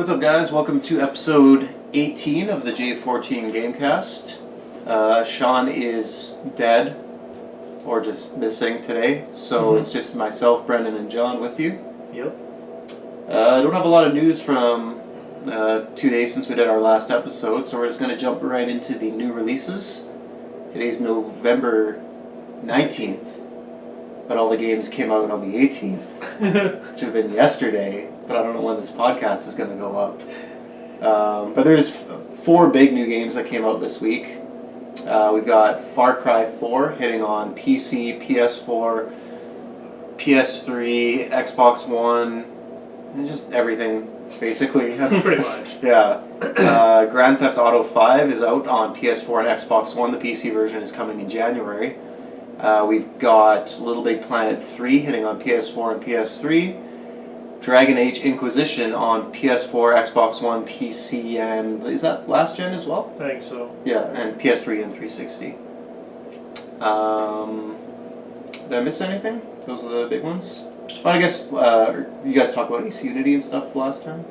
What's up, guys? Welcome to episode 18 of the J14 Gamecast. Sean is dead, or just missing today, so it's just myself, Brendan, and John with you. Yep. I don't have a lot of news from 2 days since we did our last episode, so we're just going to jump right into the new releases. Today's November 19th, but all the games came out on the 18th, which would have been yesterday, but I don't know when this podcast is going to go up. But there's 4 big new games that came out this week. We've got Far Cry 4 hitting on PC, PS4, PS3, Xbox One, and just everything, basically. Pretty much. Yeah. Grand Theft Auto 5 is out on PS4 and Xbox One. The PC version is coming in January. We've got Little Big Planet 3 hitting on PS4 and PS3. Dragon Age Inquisition on PS4, Xbox One, PC, and is that last gen as well? I think so. Yeah, and PS3 and 360. Did I miss anything? Those are the big ones. Well, I guess you guys talked about Ace Unity and stuff last time?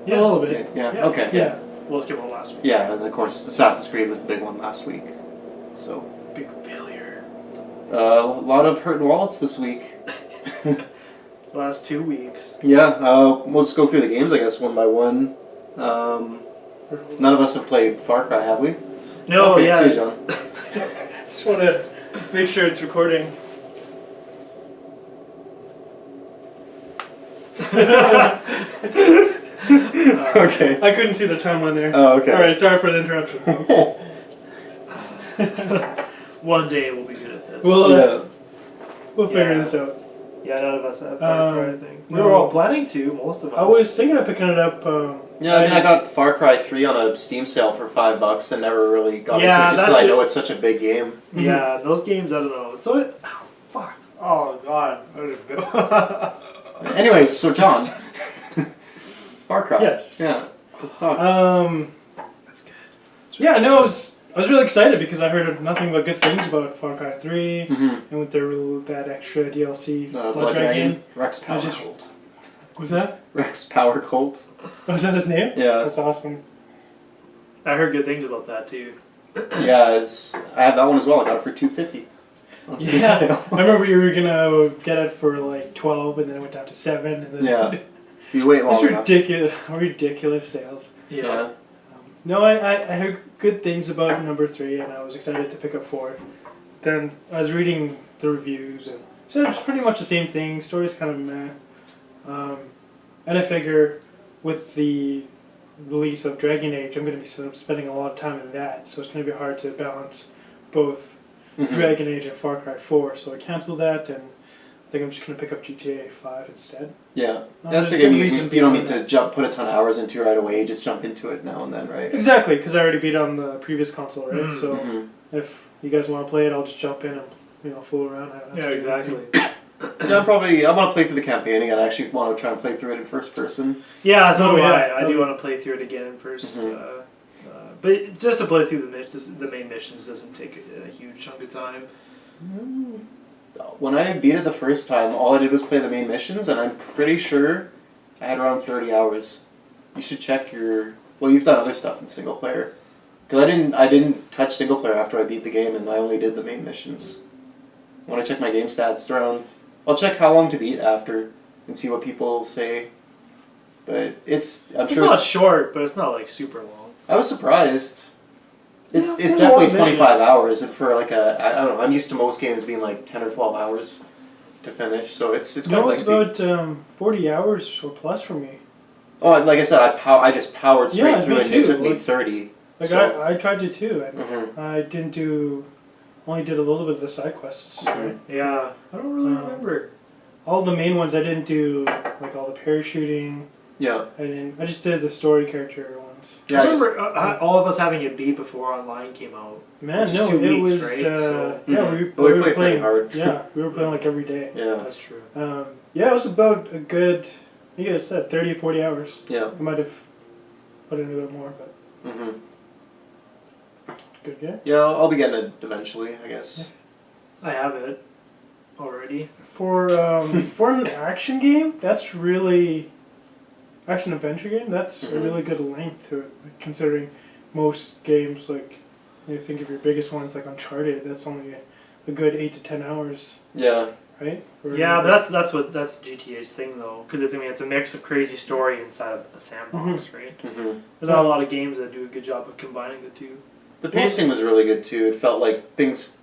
Yeah, a little bit. Yeah. Okay. Yeah. Well, let's give it last week. Yeah, and of course Assassin's Creed was the big one last week. So Big failure. a lot of hurting wallets this week. Last 2 weeks. Yeah, we'll just go through the games, I guess, one by one. None of us have played Far Cry, have we? No, okay, yeah. See you, John. Just want to make sure it's recording. Okay. I couldn't see the timeline there. Oh, okay. Alright, sorry for the interruption. One day we'll be good at this. We'll figure this out. Yeah, none of us have Far Cry, I think. We no. were all planning to, most of us. I was thinking of picking it up. Yeah, I mean, I got Far Cry 3 on a Steam sale for $5 and never really got into it just because I know it's such a big game. Yeah, those games, I don't know. So it... Oh, fuck. Oh, God. Anyways, so John. Far Cry. Yes. Yeah. Let's talk. That's good. Yeah, no, I was really excited because I heard nothing but good things about Far Cry 3 Mm-hmm. and with that extra DLC. Blood Dragon. Rex Power just- Cult. Was that? Rex Power Cult. Was that his name? Yeah. That's awesome. I heard good things about that, too. Yeah, I have that one as well. I got it for $2.50. on Steam Yeah. sale. I remember you were gonna get it for like 12 and then it went down to 7 and then Yeah. You wait long enough. It's ridiculous sales. Yeah. No, I heard good things about number 3 and I was excited to pick up 4. Then I was reading the reviews and so it's pretty much the same thing. Story's kind of meh. And I figure with the release of Dragon Age, I'm going to be spending a lot of time in that. So it's going to be hard to balance both Dragon Age and Far Cry 4. So I canceled that and I think I'm just going to pick up GTA 5 instead. Yeah. That's there's a good game reason you don't need behind to put a ton of hours into right away. You just jump into it now and then, right? Exactly, because I already beat it on the previous console, right? Mhm. So if you guys want to play it, I'll just jump in and fool around. I don't have to Yeah, do exactly. anything. Yeah, I want to play through the campaign again. I actually want to try and play through it in first person. Yeah, so do yeah, I. I do totally. want to play through it again first. But just to play through the main missions doesn't take a huge chunk of time. When I beat it the first time, all I did was play the main missions, and I'm pretty sure I had around 30 hours. You should check your... Well, you've done other stuff in single player. Because I didn't touch single player after I beat the game, and I only did the main missions. When I check my game stats, around... I'll check how long to beat after and see what people say. But it's Not short, but it's not like super long. I was surprised. It's Yeah, definitely long 25 missions. hours, and for like I don't know, I'm used to most games being like 10 or 12 hours to finish, so it's quite No, it's lengthy. about 40 hours or plus for me. Oh, like I said, I just powered straight Yeah, through me it, and it too. took me Like- 30. Like so, I tried to too, and Mhm. I only did a little bit of the side quests. Right? Yeah, I don't really Um, remember. All the main ones I didn't do, like all the parachuting. yeah. I just did the story character ones. Yeah, I I just, remember all of us having it beat before online came out. Man, Which is no, 2 it weeks, was right? So- yeah. Mhm. We But we were played pretty playing hard. Yeah, we were playing like every day. yeah. That's true. Yeah, it was about a good, you guys said 30, 40 hours. Yeah. I might have put in a bit more, but hmm good game. Yeah, I'll be getting it eventually, I guess. I have it already. For an action game, that's really action adventure game, that's a Mhm. really good length to it. Like, considering most games, like you think of your biggest ones like Uncharted, that's only a good 8 to 10 hours, Yeah. right? Yeah, but that's GTA's thing though, because it's a mix of crazy story inside of a sandbox, right? hmm There's not a lot of games that do a good job of combining the two. The pacing was really good too. It felt like things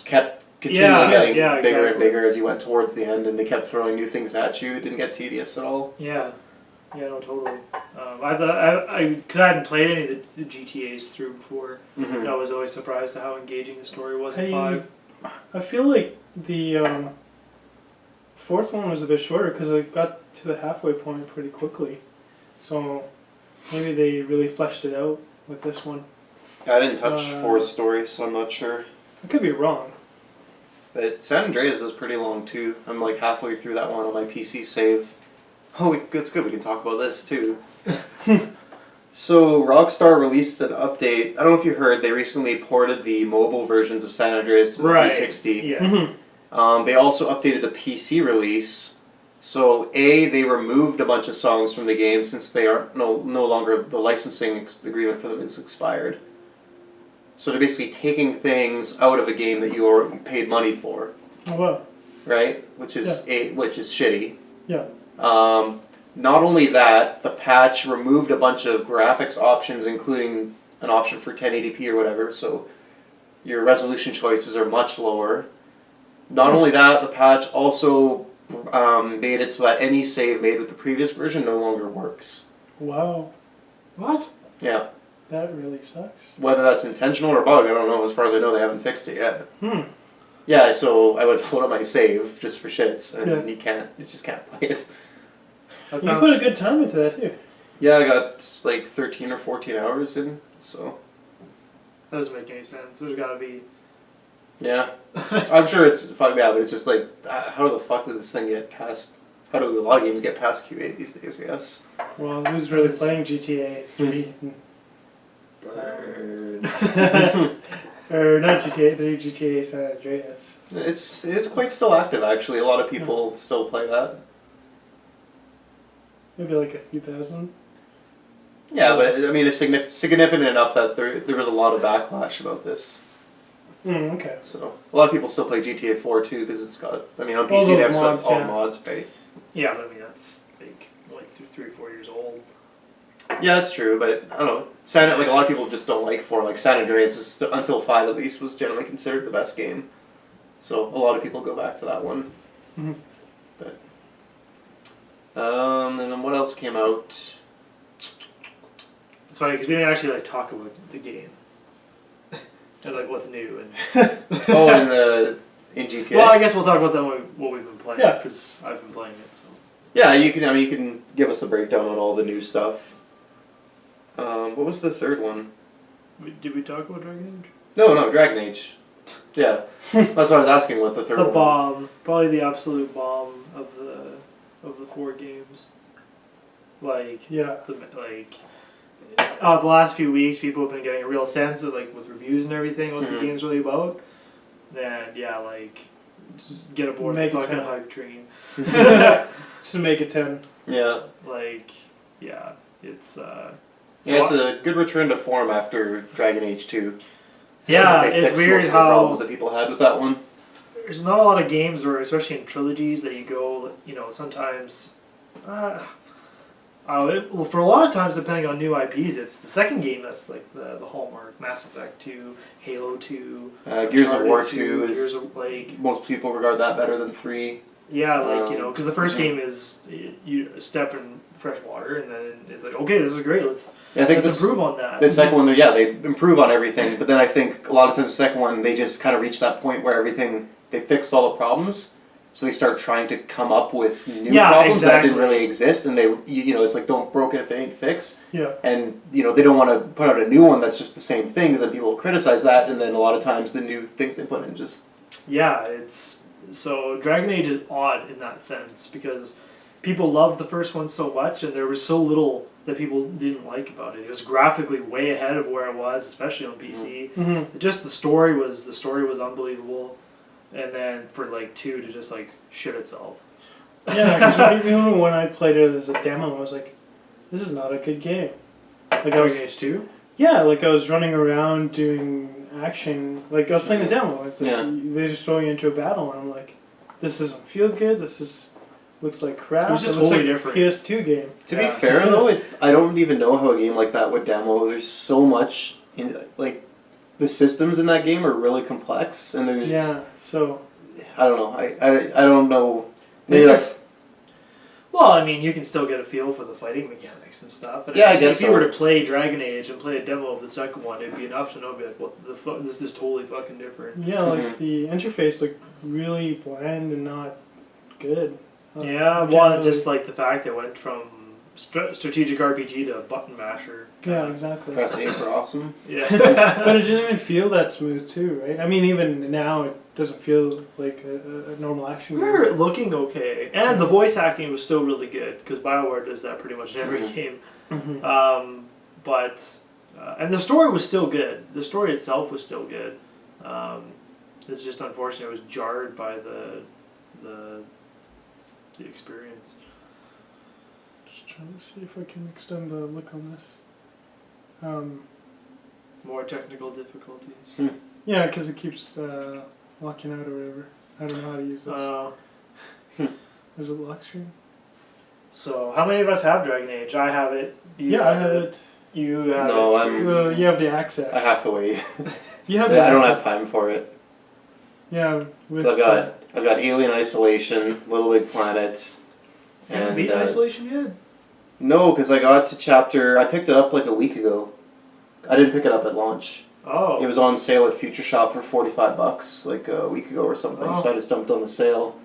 kept continually getting bigger and bigger as you went towards the end, and they kept throwing new things at you. It didn't get tedious at all. Yeah, no, totally. Because I hadn't played any of the GTAs through before. Mm-hmm. I was always surprised at how engaging the story was in 5. I feel like the fourth one was a bit shorter because I got to the halfway point pretty quickly. So maybe they really fleshed it out with this one. I didn't touch Four's story, so I'm not sure. I could be wrong. But San Andreas is pretty long too. I'm like halfway through that one on my PC save. Oh, it's good. We can talk about this too. So Rockstar released an update. I don't know if you heard. They recently ported the mobile versions of San Andreas to the 360. Yeah. Mm-hmm. They also updated the PC release. So they removed a bunch of songs from the game since they are no longer, the licensing agreement for them is expired. So they're basically taking things out of a game that you already paid money for. Oh wow. Right? Which is shitty. Yeah. Not only that, the patch removed a bunch of graphics options, including an option for 1080p or whatever, so your resolution choices are much lower. Not only that, the patch also made it so that any save made with the previous version no longer works. Wow. What? Yeah. That really sucks. Whether that's intentional or bug, I don't know. As far as I know, they haven't fixed it yet. Yeah, so I went to load up my save just for shits, and you just can't play it. You put a good time into that too. Yeah, I got like 13 or 14 hours in, so. That doesn't make any sense. There's got to be. Yeah. I'm sure it's fucked out, but it's just like, how the fuck did this thing get past? How do a lot of games get past QA these days, I guess? Well, who's really playing GTA 3? Bird. Or not GTA 3, GTA San Andreas. It's quite still active, actually. A lot of people still play that. Maybe like a few thousand. Yeah, but I mean, it's significant enough that there was a lot of backlash about this. Okay. So a lot of people still play GTA 4 too because it's got. I mean, on All PC those they have mods, all mods, right? Yeah, but I mean that's like 3 or 4 years old. Yeah, that's true, but I don't know. Like a lot of people just don't like 4. Like San Andreas is until 5 at least was generally considered the best game. So a lot of people go back to that one. Mm-hmm. But and then what else came out? It's funny because we didn't actually talk about the game. And like what's new and. In GTA. Well, I guess we'll talk about that what we've been playing because I've been playing it. So. Yeah, you can give us the breakdown on all the new stuff. What was the third one? Did we talk about Dragon Age? No, Dragon Age. Yeah, that's what I was asking. What the third one? The bomb, probably the absolute bomb of the 4 games. Like the last few weeks, people have been getting a real sense of like with reviews and everything what the game's really about. And just get aboard the fucking hype train. Just make it 10. Yeah. It's. It's a good return to form after Dragon Age 2. Yeah, they it's fixed weird most of how the problems that people had with that one. There's not a lot of games where, especially in trilogies, that you go, sometimes. For a lot of times, depending on new IPs, it's the second game that's like the hallmark. Mass Effect 2, Halo 2, Gears of War 2 is most people regard that better than 3. Yeah, because the first game is you step in fresh water, and then it's like, okay, this is great. Let's improve on that. The second one, they improve on everything, but then I think a lot of times the second one they just kind of reach that point where they fixed all the problems, so they start trying to come up with new problems that didn't really exist, and it's like don't broke it if it ain't fixed. Yeah. And they don't want to put out a new one that's just the same thing, because then people will criticize that, and then a lot of times the new things they put in just. Yeah, so Dragon Age is odd in that sense because people loved the first one so much, and there was so little that people didn't like about it. It was graphically way ahead of where it was, especially on PC. Mm-hmm. Just the story was unbelievable, and then for 2 to just shit itself. Yeah, because even when I played it as a demo, I was like, this is not a good game. Like Dragon Age 2? Yeah, like I was running around doing action. Like I was playing the demo. It's like they're just throwing you into a battle, and I'm like, this doesn't feel good. Looks like crap. It was just looks totally like different. PS2 game. To be fair though, I don't even know how a game like that would demo. There's so much in like the systems in that game are really complex, and there's So I don't know. I don't know. Maybe that's. Well, I mean, you can still get a feel for the fighting mechanics and stuff. And I guess if you were to play Dragon Age and play a demo of the second one, it'd be enough to know, be like, what the fuck? This is totally fucking different. yeah, like the interface looked really bland and not good. Just like the fact that it went from strategic RPG to button masher. Yeah, exactly. Press A for awesome. Yeah. But it didn't even feel that smooth too, right? I mean, even now it doesn't feel like a normal action game. We're looking okay. And the voice acting was still really good, because BioWare does that pretty much in every game. Mm-hmm. And the story was still good. The story itself was still good. It's just unfortunate it was jarred by the experience. Just trying to see if I can extend the look on this. More technical difficulties. Yeah, because it keeps locking out or whatever. I don't know how to use this. There's a lock screen. So, how many of us have Dragon Age? I have it. I have it. You have No, it. You have the access. I have to wait. You have I don't have time for it. Yeah, with I've got Alien Isolation, Little Big Planet, and beat Isolation yet? No, because I got to chapter. I picked it up like a week ago. I didn't pick it up at launch. Oh. It was on sale at Future Shop for $45, like a week ago or something. Oh. So I just jumped on the sale,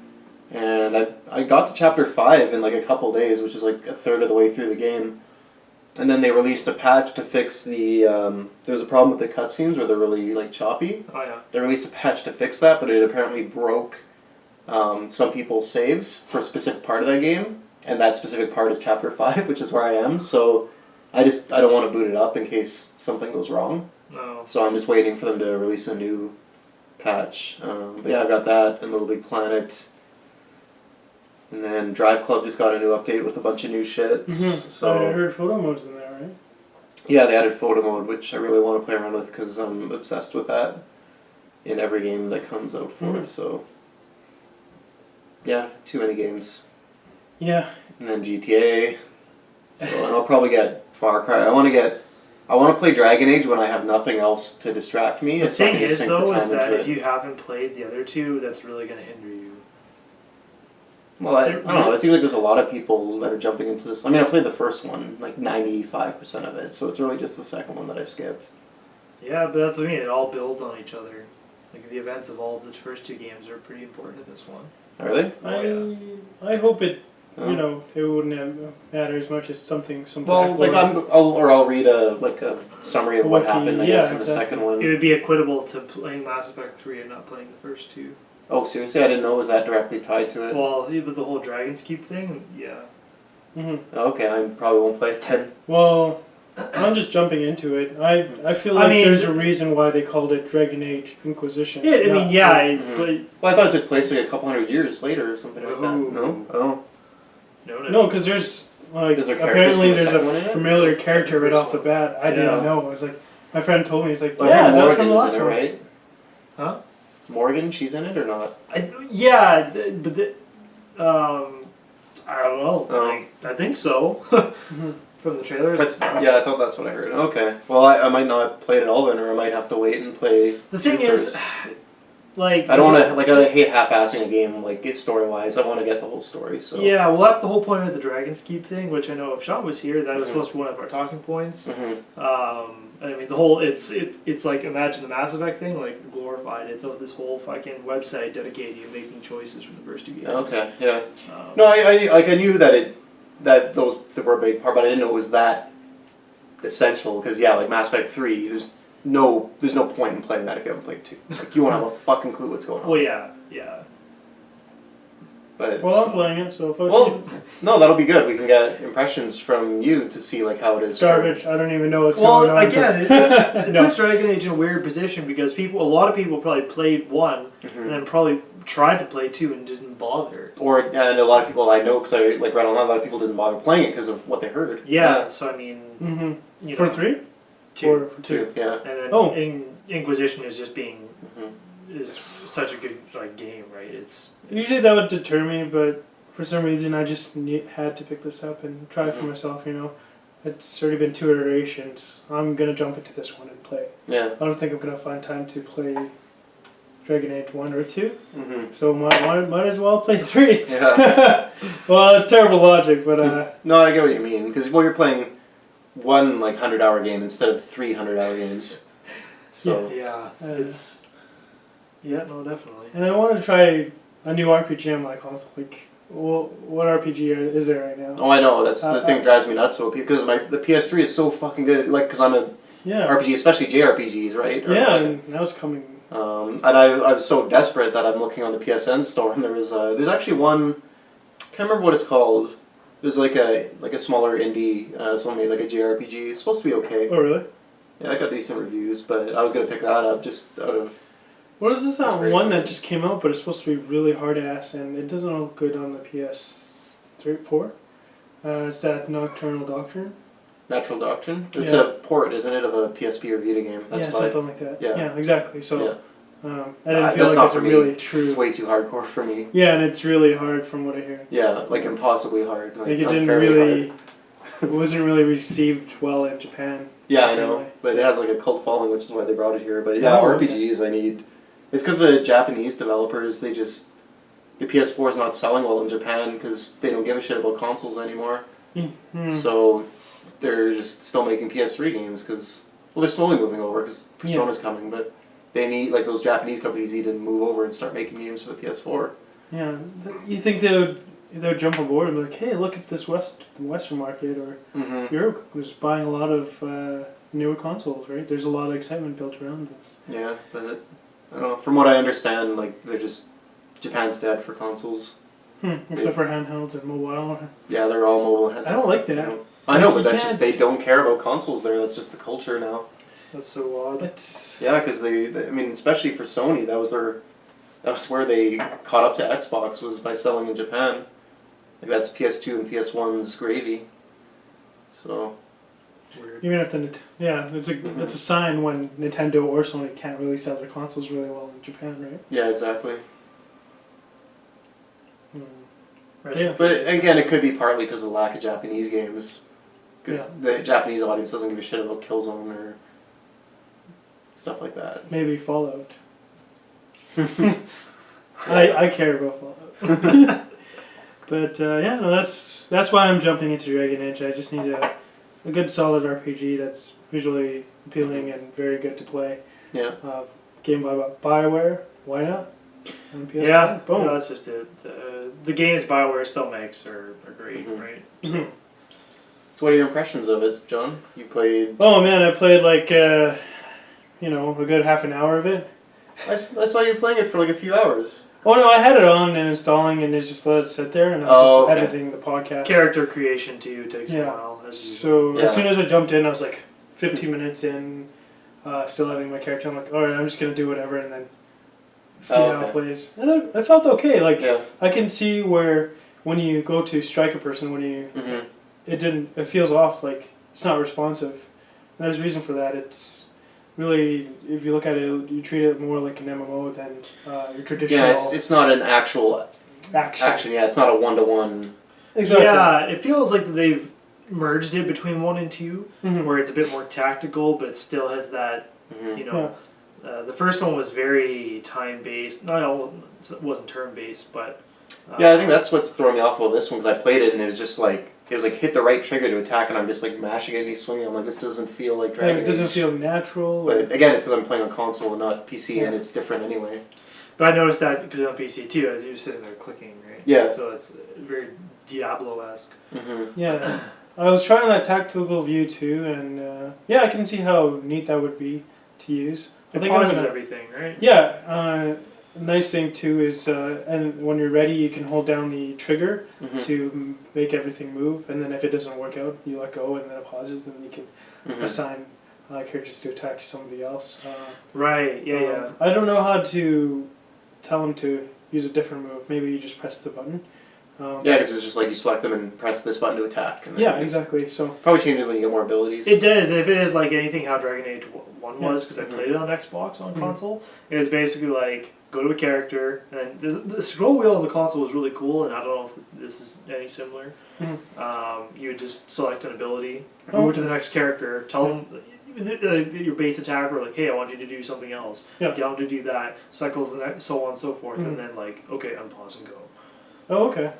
and I got to chapter 5 in like a couple days, which is like a third of the way through the game. And then they released a patch to fix the. There's a problem with the cutscenes where they're really like choppy. Oh yeah. They released a patch to fix that, but it apparently broke some people's saves for a specific part of that game, and that specific part is chapter 5, which is where I am. So I don't want to boot it up in case something goes wrong. No. So I'm just waiting for them to release a new patch. But yeah, I've got that and Little Big Planet. And then Drive Club just got a new update with a bunch of new shit. So I heard photo modes in there, right? Yeah, they added photo mode, which I really want to play around with because I'm obsessed with that in every game that comes out for it. So yeah, too many games. Yeah. And then GTA. So, and I'll probably get Far Cry. I want to play Dragon Age when I have nothing else to distract me. The so I thing can just is, sink the though, is time that into if it. you haven't played the other two, that's really going to hinder you. Well, I don't know. It seems like there's a lot of people that are jumping into this. I mean, I played the first one, like 95% of it, so it's really just the second one that I skipped. Yeah, but that's what I mean. It all builds on each other. Like, the events of all the first two games are pretty important in this one. Are they? I hope it. You know, it wouldn't matter as much as some. Well, like I'll read a summary of what Wiki, happened. I guess in the second one. It would be equitable to playing Mass Effect 3 and not playing the first two. Oh, seriously? I didn't know it was that directly tied to it. Well, with the whole Dragon's Keep thing, yeah. Okay, I probably won't play it then. Well, I'm just jumping into it. I feel like there's a reason why they called it Dragon Age Inquisition. Yeah, I mean, yeah, but... Well, I thought it took place like a couple hundred years later or something like that. No? Oh. No, because there's, like, Is there apparently characters from the there's second one in a it? familiar character right off the bat. I didn't Yeah. know. I was like, my friend told me, he's like, But yeah, that was Morgan from the is last in it, one. right? Huh? Morgan, she's in it or not? I don't know. Oh. I think so. From the trailers. Yeah, I thought that's what I heard. Okay. Well, I might not play it at all then, or I might have to wait and play. The thing is, like, I don't want to. Like, I hate half-assing a game. Like, story-wise, I want to get the whole story. So. Yeah, well, that's the whole point of the Dragon's Keep thing. Which I know if Sean was here, that was supposed to be one of our talking points. I mean, the whole it's like, imagine the Mass Effect thing, like, glorified. It's this whole fucking website dedicated to you making choices from the first two games. Okay. Yeah. No, I knew that those were a big part, but I didn't know it was that essential. Because like Mass Effect 3, there's no point in playing that if you haven't played 2. Like, you won't have a fucking clue what's going on. Well, yeah. But Well, I'm playing it, so no, that'll be good. We can get impressions from you to see like how it is. It's garbage. I don't even know what's going on. Well, again, it puts Dragon Age in a weird position because a lot of people probably played 1 and then probably tried to play too and didn't bother. And a lot of people I know, because I like read online, a lot of people didn't bother playing it because of what they heard. Yeah, so I mean, Mm-hmm. you For know, 3? two. Or for 2? Too, yeah. And then Inquisition is just being is such a good like game, right? It's Usually that would deter me, but for some reason I just had to pick this up and try it for myself, you know. It's already been 2 iterations. I'm going to jump into this one and play. Yeah. I don't think I'm going to find time to play Dragon Age 1 or 2. Mm-hmm. So might as well play 3. Yeah. Well, terrible logic, but... No, I get what you mean. Because, you're playing one, 100-hour game instead of 300-hour games. So... Yeah, it's... Yeah, no, definitely. And I want to try a new RPG on my console. Like, what RPG is there right now? Oh, I know. That's the thing that drives me nuts. So because the PS3 is so fucking good. Like, because I'm a RPG, especially JRPGs, right? Or and now it's coming. And I was so desperate that I'm looking on the PSN store, and there's actually one. Can't remember what it's called. There's like a smaller indie. It's only like a JRPG. It's supposed to be okay. Oh really? Yeah, I got decent reviews, but I was gonna pick that up just out of. What is this one that just came out, but it's supposed to be really hard ass, and it doesn't look good on the PS3, 4? It's that Nocturnal Doctrine. Natural Doctrine? It's a port, isn't it, of a PSP or Vita game? That's something like that. Yeah, exactly. So, I didn't feel like it's really true. It's way too hardcore for me. Yeah, and it's really hard from what I hear. Yeah, like impossibly hard. Like it didn't really, it wasn't really received well in Japan. Yeah, I know, but it has like a cult following, which is why they brought it here. But yeah, RPGs I need. It's because the Japanese developers, the PS4 is not selling well in Japan because they don't give a shit about consoles anymore. Mm-hmm. So they're just still making PS3 games because, well, they're slowly moving over because Persona's coming, but they need, like, those Japanese companies need to move over and start making games for the PS4. Yeah, you think they would jump on board and be like, hey, look at this Western market, or Europe was buying a lot of newer consoles, right? There's a lot of excitement built around this. Yeah, but I don't know. From what I understand, like, Japan's dead for consoles. Except for handhelds and mobile. Yeah, they're all mobile handhelds. I don't like that. You know? I know, but that's just, they don't care about consoles there. That's just the culture now. That's so odd. Yeah, because they, I mean, especially for Sony, that was where they caught up to Xbox, was by selling in Japan. Like, that's PS2 and PS1's gravy. So... Weird. Even if it's a sign when Nintendo or Sony can't really sell their consoles really well in Japan, right? Yeah, exactly. Yeah. But again, it could be partly because of the lack of Japanese games. Because the Japanese audience doesn't give a shit about Killzone or stuff like that. Maybe Fallout. I care about Fallout. But that's why I'm jumping into Dragon Age. I just need a good solid RPG that's visually appealing and very good to play. Yeah. Game by BioWare. Why not? On PS4. Yeah, boom. No, that's just it. The games BioWare still makes are great, right? So what are your impressions of it, John? You played... Oh man, I played like, a good half an hour of it. I saw you playing it for like a few hours. Oh no, I had it on and installing and it just let it sit there and I was just editing the podcast. Character creation too takes a while. As soon as I jumped in, I was like 15 minutes in, still editing my character. I'm like, alright, I'm just going to do whatever and then see how it plays. And I felt okay. Like, I can see where when you go to strike a person, when you it feels off, like it's not responsive. And there's a reason for that. It's really, if you look at it, you treat it more like an MMO than your traditional. Yeah, it's not an actual action. Yeah, it's not a one-to-one. Exactly. Yeah, it feels like they've merged it between 1 and 2, where it's a bit more tactical, but it still has that, the first one was very time-based. No, it wasn't turn-based, but... I think that's what's throwing me off about this one, because I played it and it was just like, hit the right trigger to attack and I'm just like mashing it and he's swinging. I'm like, this doesn't feel like Dragon Age. It doesn't feel natural. But again, it's because I'm playing on console and not PC and it's different anyway. But I noticed that because on PC too, as you're sitting there clicking, right? Yeah. So it's very Diablo-esque. Yeah. I was trying that tactical view too, and I can see how neat that would be to use. It pauses everything, right? Yeah. Nice thing too is, and when you're ready, you can hold down the trigger to make everything move, and then if it doesn't work out, you let go, and then it pauses, and then you can assign characters to attack somebody else. Right. Yeah. I don't know how to tell him to use a different move. Maybe you just press the button. Yeah, because it was just like you select them and press this button to attack. And then Yeah, exactly. So probably changes when you get more abilities. It does, and if it is like anything how Dragon Age 1 was, because I played it on Xbox on console, it was basically like go to a character, and the scroll wheel on the console was really cool, and I don't know if this is any similar. You would just select an ability, move to the next character, tell them your base attacker, like, hey, I want you to do something else. Yeah. Get them to do that, cycle to the next, so on and so forth, and then like, okay, unpause and go. Oh, okay.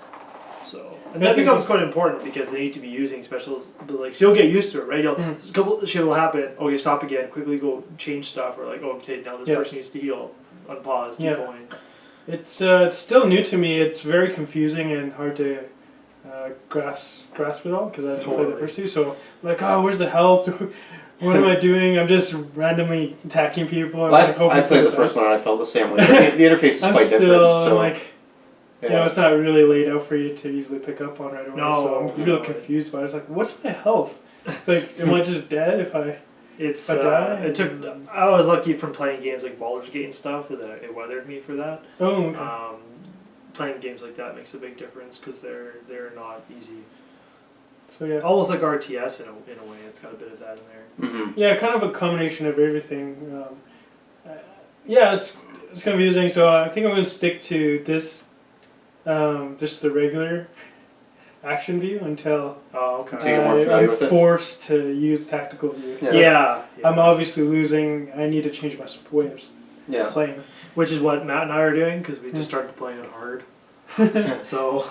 So, and that becomes quite important because they need to be using specials. Like, so you'll get used to it, right? A couple shit will happen. Okay, stop again. Quickly go change stuff, or like, okay, now this person needs to heal. Unpause. Keep going. It's still new to me. It's very confusing and hard to grasp it all because I didn't play the first two. So, like, oh, where's the health? What am I doing? I'm just randomly attacking people. And I played the first one and I felt the same way. The interface is quite different. So like. You know, it's not really laid out for you to easily pick up on right away. No, so I'm real confused by it. It's like, what's my health? It's like, am I just dead if I die? It took. I was lucky from playing games like Baldur's Gate and stuff that it weathered me for that. Oh, okay. Playing games like that makes a big difference because they're not easy. So yeah, almost like RTS in a way. It's got a bit of that in there. Yeah, kind of a combination of everything. Yeah, it's confusing. So I think I'm going to stick to this. Just the regular action view until I'm forced to use tactical view. Yeah. I'm obviously losing. I need to change my way of playing. Which is what Matt and I are doing because we just started playing on hard. So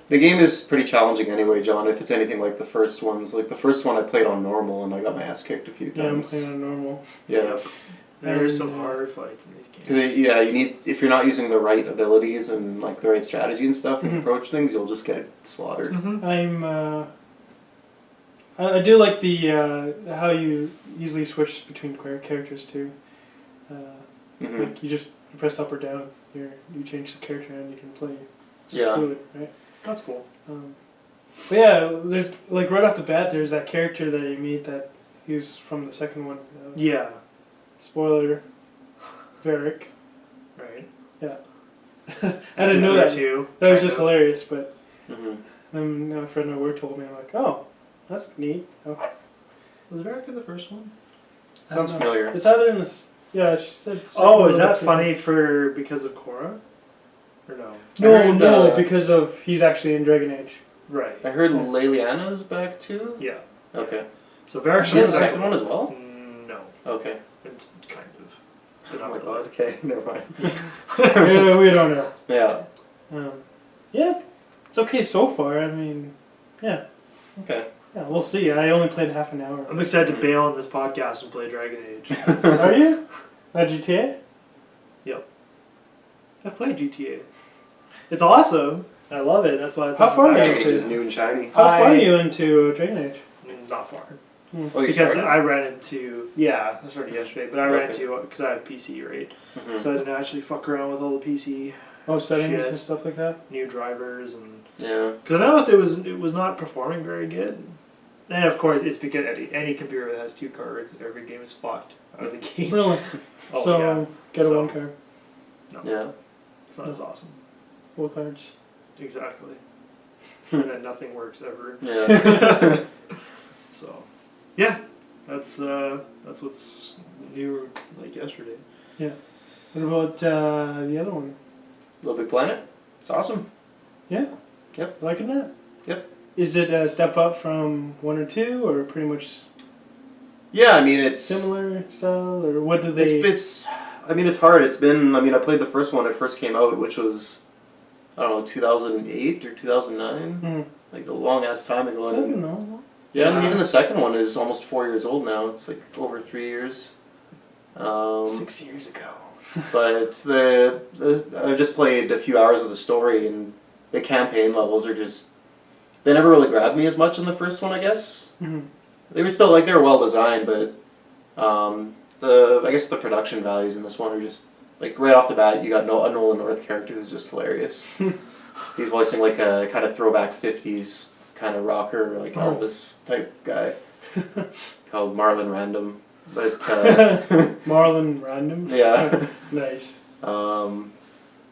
the game is pretty challenging anyway, John. If it's anything like the first ones, like the first one I played on normal and I got my ass kicked a few times. Yeah, I'm playing on normal. Yeah. There's some hard fights in these games. Yeah, you need, if you're not using the right abilities and like the right strategy and stuff when you approach things, you'll just get slaughtered. I do like the how you easily switch between characters too. Like you just press up or down. You change the character and you can play. It's fluid, right? That's cool. But yeah, there's like right off the bat, there's that character that you meet that he's from the second one. Yeah. Spoiler. Varric. Right. Yeah. I didn't know that too. That was just hilarious, but then a friend at work told me, I'm like, oh, that's neat. Oh. Was Varric in the first one? Sounds familiar. It's either in this. Yeah, she said. Oh, is that funny because of Korra? Or no? No, because of he's actually in Dragon Age. Right. I heard Leliana's back too. Yeah. Okay. So Varric's in the second one as well. No. Okay. It's kind of. But Oh my god. Okay, never mind. Yeah, we don't know. Yeah. Yeah, it's okay so far. I mean, yeah. Okay. Yeah, we'll see. I only played half an hour. I'm excited to bail on this podcast and play Dragon Age. Are you? GTA? Yep. I've played GTA. It's awesome. I love it. That's why it's How far are you Dragon Age is new and shiny. How far are you into Dragon Age? Not far. Oh, you because started? I ran into I started yesterday, but I ran into because I have PC, right? So I didn't actually fuck around with all the PC settings shit, and stuff like that. new drivers and because I noticed it was not performing very good. And of course, it's because any computer that has 2 cards, every game is fucked out of the game. Really? Oh, get a 1 card. No, yeah, it's not as awesome. What cards? Exactly. And then nothing works ever. Yeah. So, yeah, that's what's new like yesterday. Yeah. What about the other one? Little Big Planet. It's awesome. Yeah. Yep. Liking that. Yep. Is it a step up from 1 or 2, or pretty much? Yeah, I mean it's similar style, or what do they? It's I mean it's hard. It's been. I mean I played the first one when it first came out, which was I don't know 2008 or 2009, like a long ass time ago. I don't know. Yeah, and even the second one is almost 4 years old now. It's like over 3 years. 6 years ago. But I've just played a few hours of the story, and the campaign levels are just they never really grabbed me as much in the first one. I guess they were still they were well designed, but I guess the production values in this one are just like right off the bat. You got a Nolan North character who's just hilarious. He's voicing like a kind of throwback 50s kind of rocker, like Elvis type guy called Marlon Random. But Marlon Random? yeah. Nice.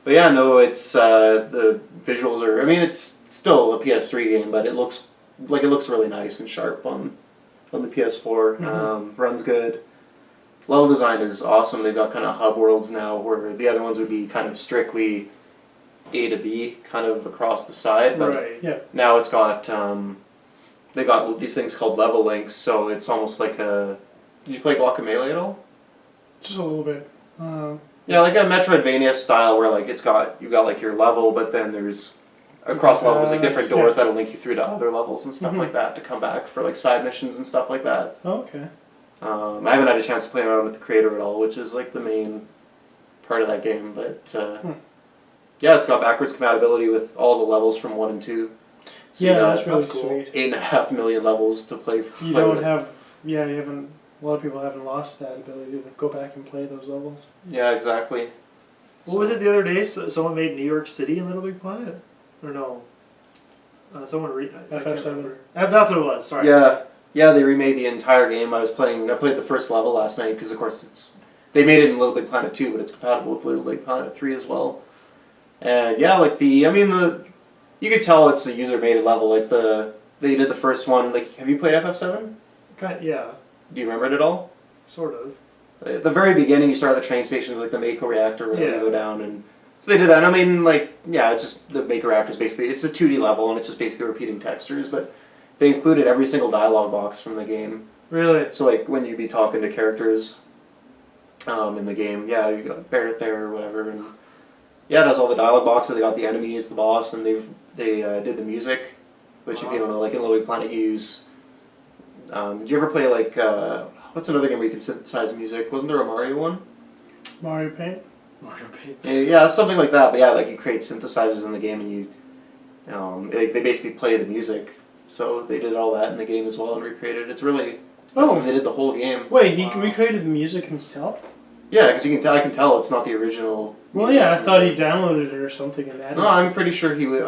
But yeah, no, it's the visuals are. I mean, it's still a PS3 game, but it looks really nice and sharp on the PS4. Runs good. Level design is awesome. They've got kind of hub worlds now, where the other ones would be kind of strictly A to B, kind of across the side. But Right. Yeah. now it's got they got these things called level links, so it's almost like a. Did you play Guacamelee at all? Just a little bit. Yeah, like a Metroidvania style where like you got like your level, but then there's across levels like different doors that'll link you through to other levels and stuff like that to come back for like side missions and stuff like that. Oh, okay. I haven't had a chance to play around with the creator at all, which is like the main part of that game, but yeah, it's got backwards compatibility with all the levels from 1 and 2. So Yeah, that's really that's cool. sweet. 8.5 million levels to play. You don't have. Yeah, you haven't. A lot of people haven't lost that ability to go back and play those levels. Yeah, exactly. What was it the other day? Someone made New York City in Little Big Planet? Or no? Someone I can't FF7. remember. That's what it was, sorry. Yeah, they remade the entire game. I played the first level last night because of course they made it in Little Big Planet 2, but it's compatible with Little Big Planet 3 as well. And yeah, like you could tell it's a user-made level. Like they did the first one. Like, have you played FF7? Yeah, Do you remember it at all? sort of. At the very beginning, you start at the train stations, like the Mako reactor, where you Yeah. go down, and so they did that. And I mean, like, yeah, it's just the Mako reactor is basically it's a 2D level, and it's just basically repeating textures. But they included every single dialogue box from the game. Really? So like when you'd be talking to characters, in the game, yeah, you got Barrett there or whatever, and yeah, it has all the dialogue boxes. They got the enemies, the boss, and they did the music, which if you don't know, like in Little Big Planet, you use. Did you ever play like what's another game where you can synthesize music? Wasn't there a Mario one? Mario Paint. Mario Paint. Yeah, something like that. But yeah, like you create synthesizers in the game, and you, they basically play the music. So they did all that in the game as well and recreated it. It's really awesome. They did the whole game. Wait, he recreated the music himself? Yeah, because I can tell it's not the original. Well, yeah, I thought he downloaded it or something and added. No, I'm pretty sure he Holy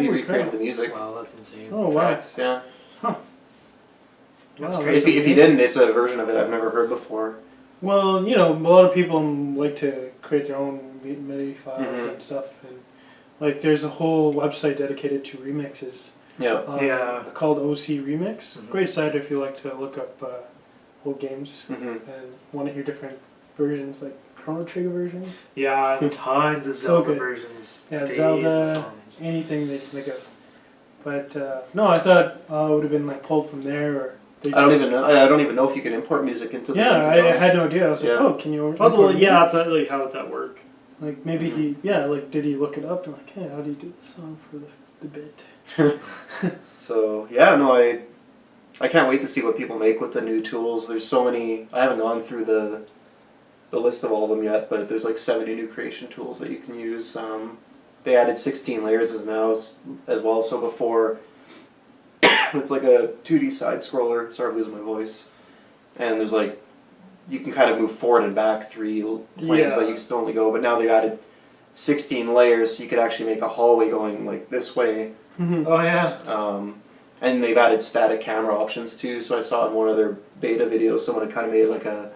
recreated crap. the music. Wow, that's insane. Oh wow. Tracks, yeah. That's Wow, crazy. If he didn't, it's a version of it I've never heard before. Well, a lot of people like to create their own MIDI files and stuff, and like there's a whole website dedicated to remixes. Yeah. Yeah. Called OC Remix. Great site if you like to look up old games and want to hear different versions, like Chrono Trigger versions. Yeah, tons of So Zelda good. versions. Yeah, Days Zelda, of songs. anything they can think of. But no, I thought it would have been like pulled from there, or they I don't even know if you can import music into the Yeah, game, to be I had no honest. idea. I was like, Yeah. oh, can you? Well, import yeah, music? that's like how would that work? Like maybe like did he look it up and like, hey, how do you do this song for the bit? So yeah, no, I can't wait to see what people make with the new tools. There's so many. I haven't gone through the list of all of them yet, but there's like 70 new creation tools that you can use. They added 16 layers as well. So before, it's like a 2D side scroller. Sorry, I'm losing my voice. And there's like, you can kind of move forward and back 3 planes, but you can still only go. But now they've added 16 layers, so you could actually make a hallway going like this way. Oh yeah. And they've added static camera options too. So I saw in one of their beta videos, someone had kind of made like a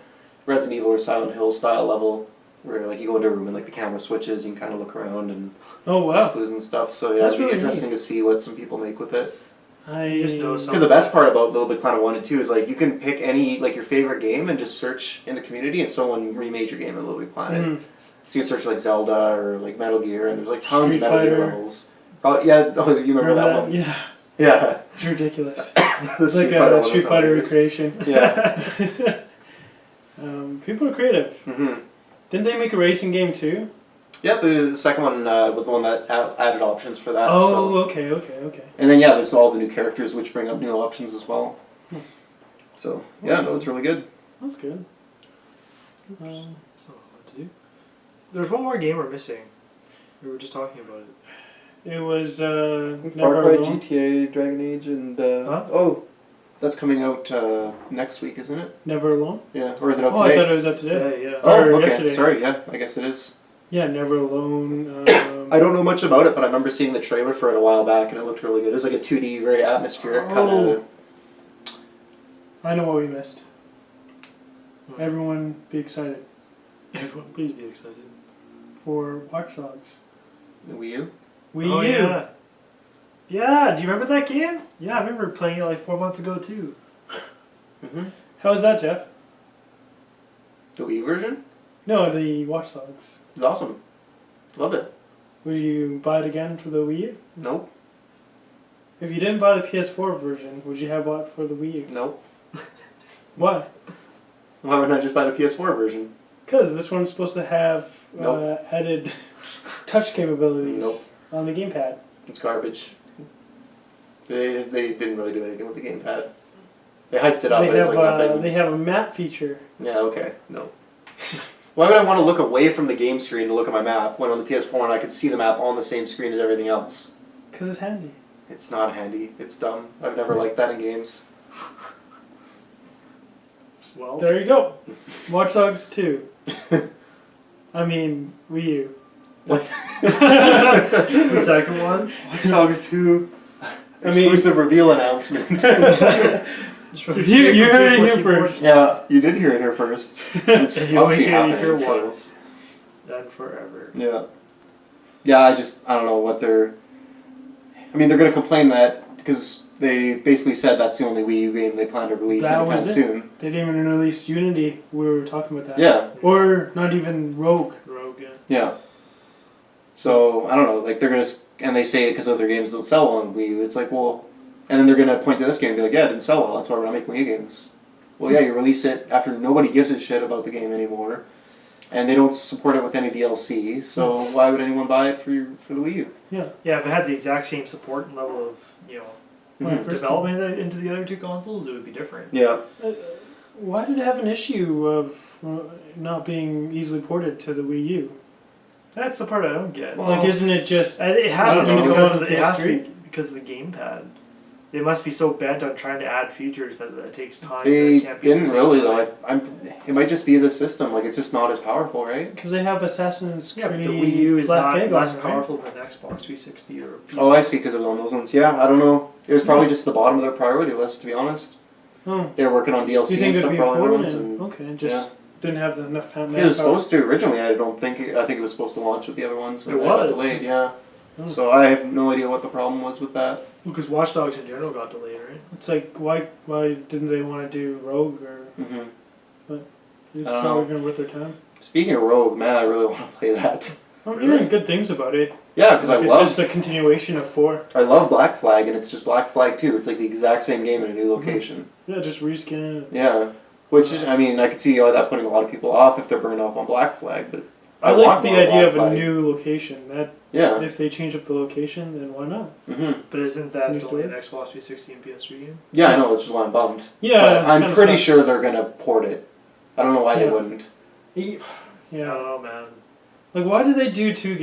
Resident Evil or Silent Hill style level where like you go into a room and like the camera switches, you can kind of look around and Oh there's wow! clues and stuff. So yeah, That's it'd be really interesting to see what some people make with it. I just know some- Because the best part about Little Big Planet 1 and 2 is like you can pick any like your favorite game and just search in the community and someone remade your game in Little Big Planet. So you can search like Zelda or like Metal Gear and there's like tons Street of Metal Gear Fighter. levels. Oh yeah, you remember that one? Yeah, Yeah. it's ridiculous. The It's like Fighter one a was Street Fighter hilarious. recreation. Yeah. People are creative. Mm-hmm. Didn't they make a racing game too? Yeah, the second one was the one that added options for that. Oh, so. okay. And then yeah, there's all the new characters which bring up new options as well. So yeah, no, it's really good. That's good. That's not hard to do. There's one more game we're missing. We were just talking about it. It was Far Never Cry, Alone. GTA, Dragon Age, and oh, that's coming out next week, isn't it? Never Alone. Yeah, or is it out Oh, I today? thought it was up today. Today, yeah. Oh, Or okay. yesterday. Sorry, yeah, I guess it is. Yeah, Never Alone. I don't know much about it, but I remember seeing the trailer for it a while back, and it looked really good. It was like a 2D, very atmospheric kind of. I know what we missed. Everyone be excited Everyone, please be excited. for Watch Dogs. The Wii U? Wii Oh U. yeah. Yeah, do you remember that game? Yeah, I remember playing it like 4 months ago too. Mm-hmm. How was that, Jeff? The Wii U version? No, the Watch Dogs. It was awesome. Love it. Would you buy it again for the Wii U? Nope. If you didn't buy the PS4 version, would you have bought for the Wii U? Nope. Why? Why wouldn't I just buy the PS4 version? Because this one's supposed to have Nope. added touch capabilities Nope. on the gamepad. It's garbage. They didn't really do anything with the gamepad. They hyped it up, but it's like nothing. They have a map feature. Yeah, okay. No. Why would I want to look away from the game screen to look at my map when on the PS4 and I could see the map on the same screen as everything else? Because it's handy. It's not handy. It's dumb. I've never liked that in games. Well, There you go. Watch Dogs 2. I mean, Wii U. What? the second one. Watch Dogs 2 I mean- exclusive reveal announcement. You heard it here first. Yeah, you did hear it here first. It's You only obviously hear it here happening. So. once, then forever. Yeah. Yeah, I don't know what they're... I mean, they're going to complain that because they basically said that's the only Wii U game they plan to release That anytime was it. soon. They didn't even release Unity. We were talking about that. Yeah, Or not even Rogue. Rogue. yeah. So, I don't know, like they're going to... And they say because other games don't sell on Wii U, it's like, well... And then they're going to point to this game and be like, yeah, it didn't sell well, that's why we're not making Wii U games. Well, yeah, you release it after nobody gives a shit about the game anymore. And they don't support it with any DLC, so why would anyone buy it for the Wii U? Yeah, if it had the exact same support and level of When it first development into the other two consoles, it would be different. Yeah. Why did it have an issue of not being easily ported to the Wii U? That's the part I don't get. Well, Like, isn't it just... It has I to don't be know, because on of the it has to PS3? be because of the gamepad. They must be so bent on trying to add features that it takes time. They that it can't be at the didn't same really, time. though. It might just be the system, like it's just not as powerful, right? Because they have Assassin's Creed Yeah, but the Wii U is Black not Flag less on it, right? powerful than an Xbox 360 or. Oh, I see, because it was on those ones. Yeah, I don't know. It was probably just the bottom of their priority list, to be honest. Oh. They were working on Do you DLC think and it'd stuff be for all the other ones. important? And Okay, just yeah. didn't have enough time. It was supposed to originally. I think it was supposed to launch with the other ones. And It then got was. delayed. Yeah. Oh. So I have no idea what the problem was with that. Because Watch Dogs in general got delayed, right? It's like, why didn't they want to do Rogue or... Mm-hmm. It's I don't not know. even worth their time. Speaking of Rogue, man, I really want to play that. I'm hearing good things about it. Yeah, because Like, I it's love just a continuation of 4. I love Black Flag, and it's just Black Flag 2. It's like the exact same game in a new location. Yeah, just reskin it. Yeah. Which, I mean, I could see that putting a lot of people off if they're burned off on Black Flag, but I want like the more idea Black of a Flag. new location. That Yeah. if they change up the location, then why not? Mm-hmm. But isn't that New the only story? an Xbox 360 and PS3 game? Yeah, I know, which is why I'm bummed. Yeah, But it I'm kinda pretty sucks. sure they're going to port it. I don't know why they Yeah. wouldn't. I don't Yeah. know, man. Like, why do they do 2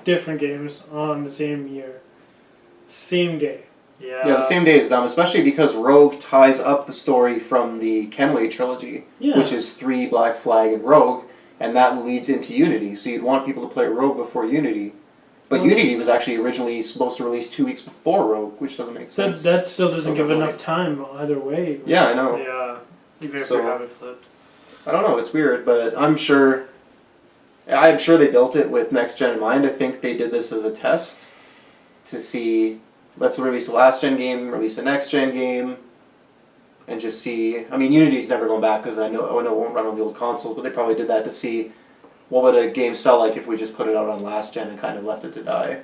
different games on the same year, same day? Yeah. Yeah, the same day is dumb, especially because Rogue ties up the story from the Kenway trilogy, Yeah. which is 3 Black Flag and Rogue, and that leads into Unity. So you'd want people to play Rogue before Unity. But Well, Unity was actually originally supposed to release 2 weeks before Rogue, which doesn't make So sense. that still doesn't give Totally. enough time either way. Yeah, I know. Yeah. Even if So- they have it flipped. I don't know, it's weird, but I'm sure they built it with next gen in mind. I think they did this as a test to see, let's release a last gen game, release a next gen game, and just see. I mean, Unity's never going back because I know it won't run on the old console, but they probably did that to see what would a game sell like if we just put it out on last gen and kind of left it to die.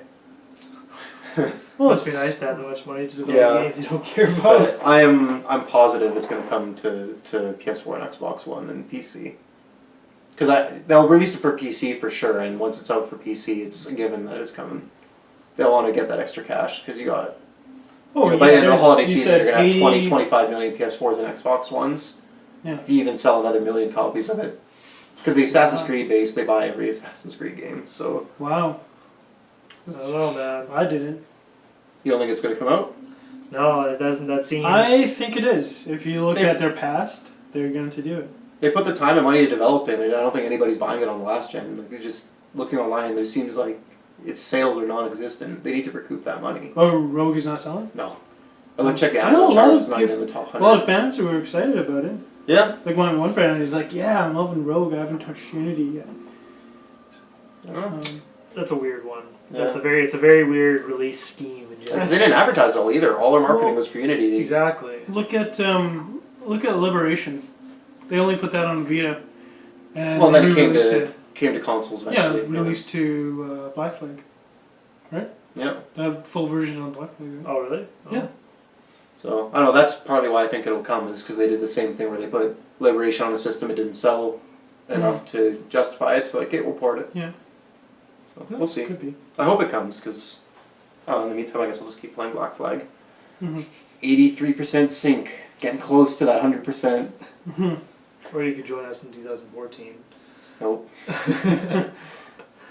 Well, Must be it's- nice to have that much money to develop Yeah. games you don't care about. But I'm positive it's going to come to PS4 and Xbox One and PC. Because they'll release it for PC for sure, and once it's out for PC, it's a given that it's coming. They'll want to get that extra cash because you got by the end of the holiday season, you're going to have 20, 25 million PS4s and Xbox Ones. Yeah. If you even sell another million copies of it. Because the Assassin's Creed base, they buy every Assassin's Creed game, so Wow, I don't know, man. I didn't. you don't think it's going to come out? No, it doesn't. That seems. I think it is. If you look They- at their past, they're going to do it. They put the time and money to develop it, and I don't think anybody's buying it on the last gen. Like, they're just looking online, there seems like its sales are non-existent. They need to recoup that money. Oh, Rogue is not selling? No. I look, check the I know Amazon a lot charts, of it's not people- even in the top A lot 100. of fans who were excited about it. Yeah. Like one friend, he's like, "Yeah, I'm loving Rogue. I haven't touched Unity yet." I don't know. That's a weird one. Yeah. It's a very weird release scheme in general. Because they didn't advertise all either. All their marketing Well, was for Unity. Exactly. Look at Liberation. They only put that on Vita. And Well, they then it re-released came to consoles Yeah, eventually. released to Black Flag. Yeah. They have full version on Black Flag. Oh, really? Oh. Yeah. So, I don't know, that's partly why I think it'll come, is because they did the same thing where they put Liberation on a system, it didn't sell enough to justify it, so like, it will port it. Yeah. So, we'll see. Could be. I hope it comes, because in the meantime, I guess I'll just keep playing Black Flag. Mm-hmm. 83% sync, getting close to that 100%. Mm-hmm. Or you could join us in 2014. Nope.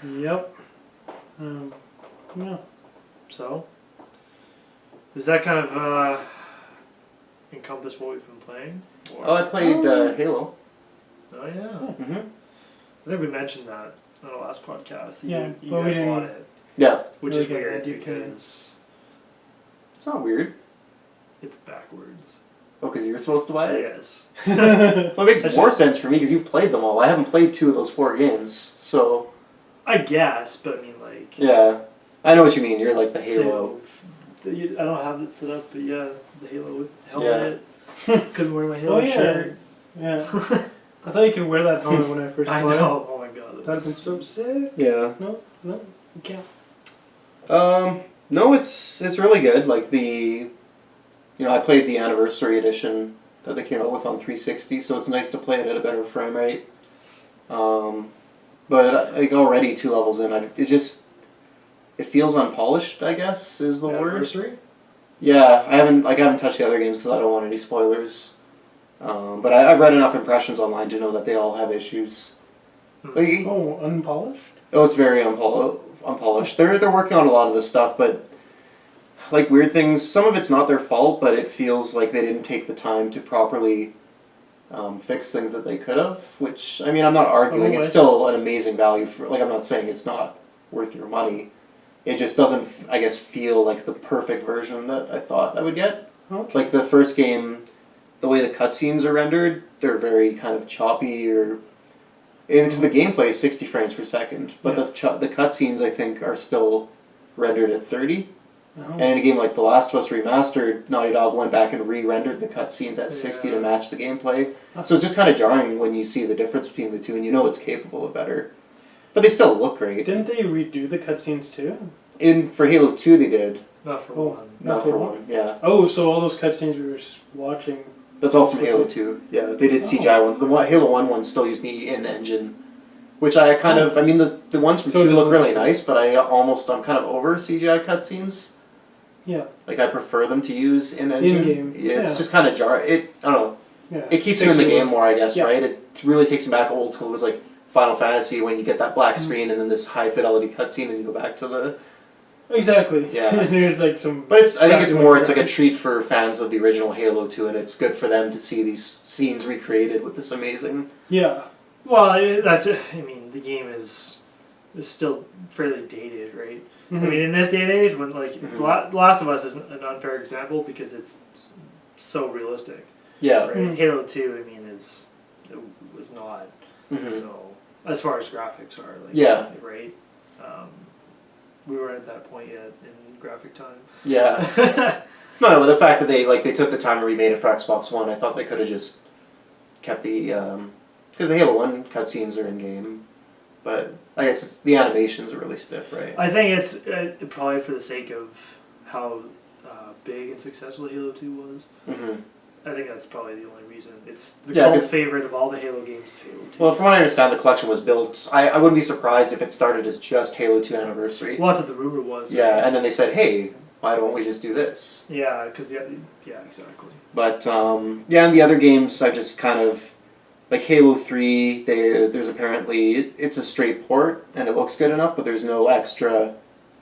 Yep. Yeah. So, does that kind of encompass what we've been playing? Oh, I played Halo. Oh yeah. Mm-hmm. I think we mentioned that on our last podcast. That Yeah, you but we guys bought didn't- it, Yeah. which Really is get weird that detail. because It's not weird. it's backwards. Oh, because you were supposed to buy it? Yes. Well, it makes That's more just- sense for me, because you've played them all. I haven't played 2 of those 4 games, so... I guess, but I mean, like, Yeah. I know what you mean, you're like the Halo... I don't have it set up, but yeah, the Halo helmet. Couldn't wear my Halo Oh, yeah. shirt. Yeah. I thought you could wear that helmet when I first I bought it. know. Oh my god. That'd been so sick. Yeah. No, you can't. No, it's really good. Like I played the anniversary edition that they came out with on 360, so it's nice to play it at a better frame rate. But like already 2 levels in, it feels unpolished, I guess, is the word. Anniversary? Yeah, I haven't touched the other games because I don't want any spoilers. But I've read enough impressions online to know that they all have issues. Like, Oh, unpolished? oh, it's very unpolished. They're working on a lot of this stuff, but like weird things. Some of it's not their fault, but it feels like they didn't take the time to properly fix things that they could have. Which, I mean, I'm not arguing. It's still an amazing value for. Like, I'm not saying it's not worth your money. It just doesn't, I guess, feel like the perfect version that I thought I would get. Okay. Like the first game, the way the cutscenes are rendered, they're very kind of choppy or. It's the gameplay is 60 frames per second, but the cutscenes I think are still rendered at 30. Oh. And in a game like The Last of Us Remastered, Naughty Dog went back and re-rendered the cutscenes at 60 to match the gameplay. So it's just kind of jarring when you see the difference between the two, and you know it's capable of better. But they still look great. Didn't they redo the cutscenes too? For Halo 2 they did. Not for Oh. one. Not for 1, yeah. Oh, so all those cutscenes we were watching. That's all from Halo 2. Yeah, they did CGI ones. Halo 1 ones still use the in-engine, which I kind of, I mean, the ones from 2 look really nice, but I'm kind of over CGI cutscenes. Yeah. Like, I prefer them to use in-engine. In-game. Yeah, it's Yeah. just kind of I don't know. Yeah. It keeps you in the game more, I guess, Yeah. right? It really takes me back old school. It's like Final Fantasy when you get that black screen and then this high-fidelity cutscene and you go back to the... Exactly. Yeah. And there's like some. But I think it's like a treat for fans of the original Halo 2, and it's good for them to see these scenes recreated with this amazing... Yeah. Well, I mean, the game is still fairly dated, right? Mm-hmm. I mean, in this day and age, when like The Last of Us is an unfair example because it's so realistic. Yeah. Right? Mhm. Halo 2, I mean, it was not. Mhm. So as far as graphics are, like, Yeah. right. We weren't at that point yet in graphic time. Yeah. No, but the fact that they took the time and remade it for Xbox One, I thought they could have just kept the because the Halo 1 cutscenes are in game, but I guess the animations are really stiff, right? I think it's probably for the sake of how big and successful Halo 2 was. Mm-hmm. I think that's probably the only reason. It's the Yeah, cult 'cause- favorite of all the Halo games. Halo 2. Well, from what I understand, the collection was built. I wouldn't be surprised if it started as just Halo 2 Anniversary. Well, that's what the rumor was. Yeah, right? and then they said, "Hey, why don't we just do this?" Yeah, because yeah, exactly. But yeah, and the other games, I just kind of like Halo 3. There's apparently it's a straight port and it looks good enough, but there's no extra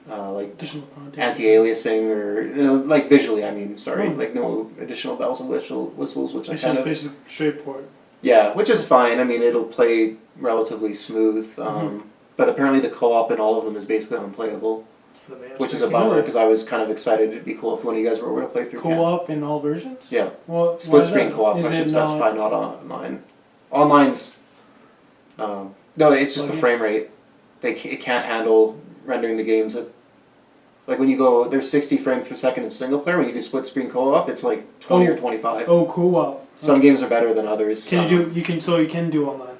like Additional content. anti-aliasing or like visually. I mean, sorry, Oh. like no additional bells and whistles, which It's I kind just of basically straight port. yeah, which is fine. I mean, it'll play relatively smooth. But apparently the co-op in all of them is basically unplayable, The man which is a Really? bummer because I was kind of excited. It'd be cool if one of you guys were able to play through. Co-op in all versions? Yeah. Well, why Split is screen that? co-op, Is I should it specify, not online. Online's no, it's just the Plug-in? frame rate. it can't handle rendering the games at, like when you go, there's 60 frames per second in single player. When you do split screen co-op, it's like 20 or 25. Oh, cool! Wow. Some games are better than others. Can you do? You can do online.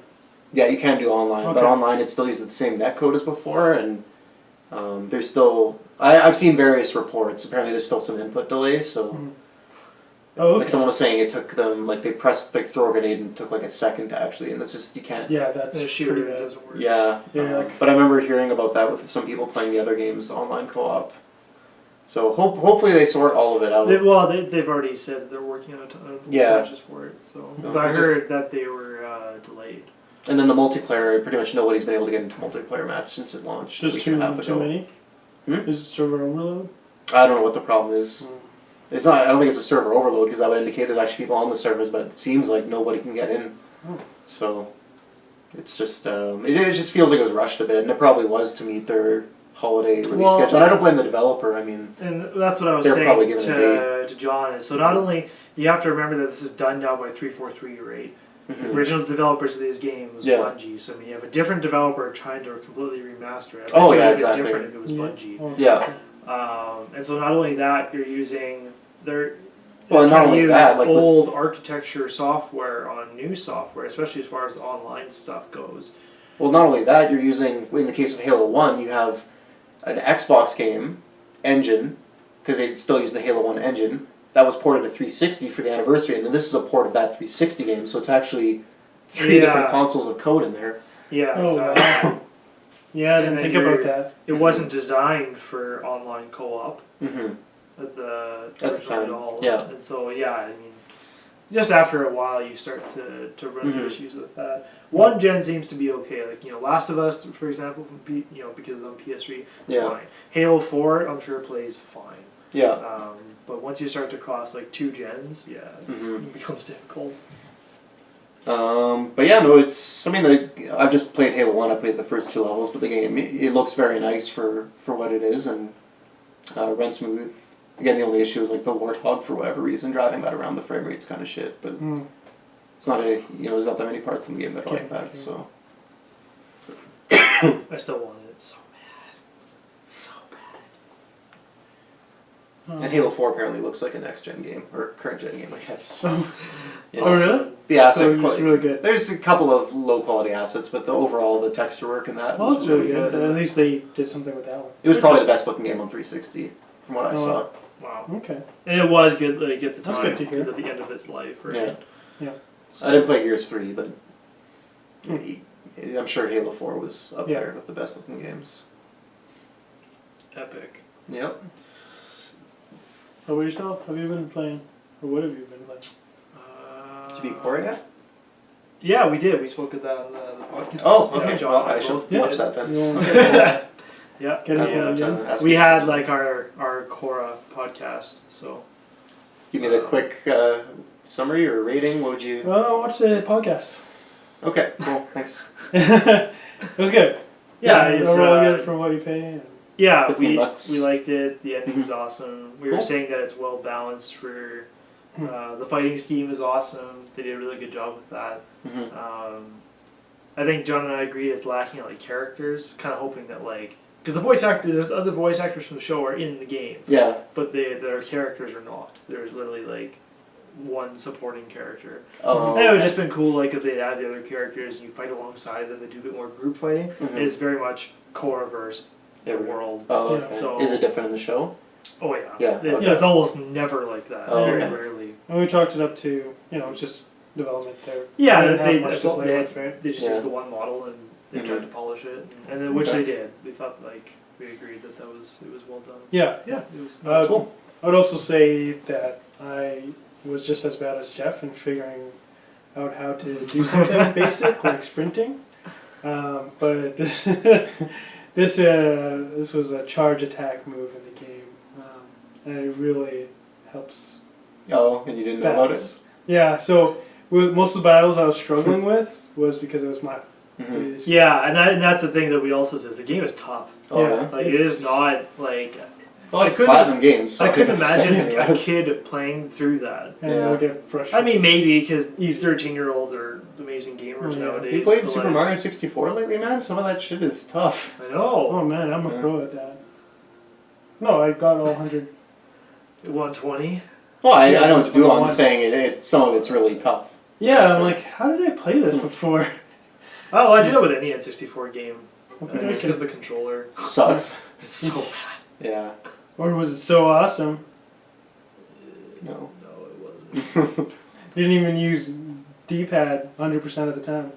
Yeah, you can do online, but Okay. online it still uses the same netcode as before, and there's still. I've seen various reports. Apparently, there's still some input delay. So, Mhm. Oh, okay. like someone was saying, it took them like they pressed like throw a grenade and it took like a second to actually, and that's just you can't. Yeah, that's The pretty shooter bad. doesn't work. Yeah. Yeah, like- But I remember hearing about that with some people playing the other games online co-op. So hopefully they sort all of it out. They've already said that they're working on Yeah. patches for it. So, No, but I it's heard that they were delayed. And then the multiplayer, pretty much nobody's been able to get into multiplayer match since it launched. a Just week and a half too ago. many. Hmm? Is it server overload? I don't know what the problem is. Mm. It's not. I don't think it's a server overload because that would indicate there's actually people on the servers, but it seems like nobody can get in. Oh. So it's just it just feels like it was rushed a bit, and it probably was to meet their holiday release schedule. And I don't blame the developer. I mean, And that's what I was They're saying probably giving to John. Is so not only you have to remember that this is done now by 343, right? The mhm. original developers of these games was Yeah. Bungie. So I mean, you have a different developer trying to completely remaster it. Oh, yeah, It would be exactly. different if it was Yeah. Bungie. Oh, Yeah. And so not only that, you're using they're Well, they're not trying to only use that, like with- old architecture software on new software, especially as far as the online stuff goes. Well, not only that, you're using, in the case of Halo 1, you have an Xbox game engine, because they still use the Halo 1 engine, that was ported to 360 for the anniversary, and then this is a port of that 360 game, so it's actually three Yeah. different consoles of code in there. Yeah, Oh, exactly. wow. Yeah, I didn't And then think about you're- that. It wasn't designed for online co-op Mm-hmm. at the At the time, at all. yeah. And so yeah, I mean, just after a while, you start to run into Mhm. issues with that. One gen seems to be okay, like Last of Us, for example, from because on PS3, Yeah. fine. Halo 4, I'm sure plays fine. Yeah. But once you start to cross like two gens, yeah, Mhm. it becomes difficult. But yeah, no, it's. I mean, I've just played Halo 1. I played the first two levels, but the game it looks very nice for what it is and runs smooth. Again, the only issue is like the Warthog for whatever reason driving that around the frame rate's kind of shit. But Mm. it's not there's not that many parts in the game that are like that. Okay. So I still want it so bad, so bad. Oh. and Halo 4 apparently looks like a next gen game or current gen game, I guess. Oh, You oh know, really? The asset So it's quality. really good. There's a couple of low quality assets, but the overall the texture work and that Well, was that's really good. and At least they did something with that one. it was probably the best looking game on 360 from what I Oh, saw. Wow. Okay. And it was good, like at the That's time. good to hear. It was at the end of its life, right? Yeah. Yeah. I didn't play Gears 3, but Hmm. I'm sure Halo 4 was up Yeah. there with the best looking games. Epic. Yep. How about yourself? Have you been playing? Or what have you been playing? Did you beat Corey yet? Yeah, we did. We spoke at that on the podcast. Oh, Yeah, okay. John Well, and I I should both Yeah. watch did. that then. You want Yeah. Get into Yeah. it again? Ask We you had some- like our Cora podcast, so Give me the quick summary or rating. What would you? Well, watch the podcast. Okay, cool. Thanks. It was good. yeah, it's overall good for what you pay. And yeah, $15. we liked it. The ending was Mhm. awesome. We were Cool. saying that it's well balanced for Hmm. the fighting scheme is awesome. They did a really good job with that. hmm I think John and I agreed it's lacking like characters. Kind of hoping that like because the voice actors, there's other voice actors from the show are in the game, Yeah. but their characters are not. There's literally like one supporting character. Oh. And it would have just been cool like if they add the other characters and you fight alongside them and do a bit more group fighting. Mhm. It's very much Korra-verse the world. Oh, Yeah. okay. So- Is it different in the show? Oh yeah. Yeah, It's, okay. it's almost never like that. Oh, Very okay. rarely. And we talked it up to, it's just development there. Yeah, They didn't have they, much that's to all, play they, with, right? they just Yeah. used the one model and they Mhm. tried to polish it, and then, which Okay. they did. We thought like we agreed that it was well done. Yeah. Yeah, it was Cool. I would also say that I was just as bad as Jeff in figuring out how to do something basic like sprinting. But this was a charge attack move in the game, and it really helps. Oh, and you didn't know about it? battles. Yeah, so most of the battles I was struggling with was because it was my. Mhm. Yeah, and that's the thing that we also said. The game is tough. Oh, Yeah. yeah. Like it It's- is not like Well, it's I couldn't- platinum games. So I couldn't expect imagine any a less. kid playing through that. And Yeah. they'll get frustrated. I mean, maybe because these 13-year-olds are amazing gamers Oh, yeah. nowadays. You played but, Super like, Mario 64 lately, man? Some of that shit is tough. I know. Oh man, I'm a Yeah. pro at that. No, I got all 100. 120. Well, I know what to do. I'm 21. just saying some of it's really tough. Yeah, I'm like, how did I play this before? Oh, I do that with any N64 game. I think I It's could- because the controller. Sucks. It's so bad. Yeah. Or was it so awesome? No. No, it wasn't. You didn't even use D-pad 100% of the time.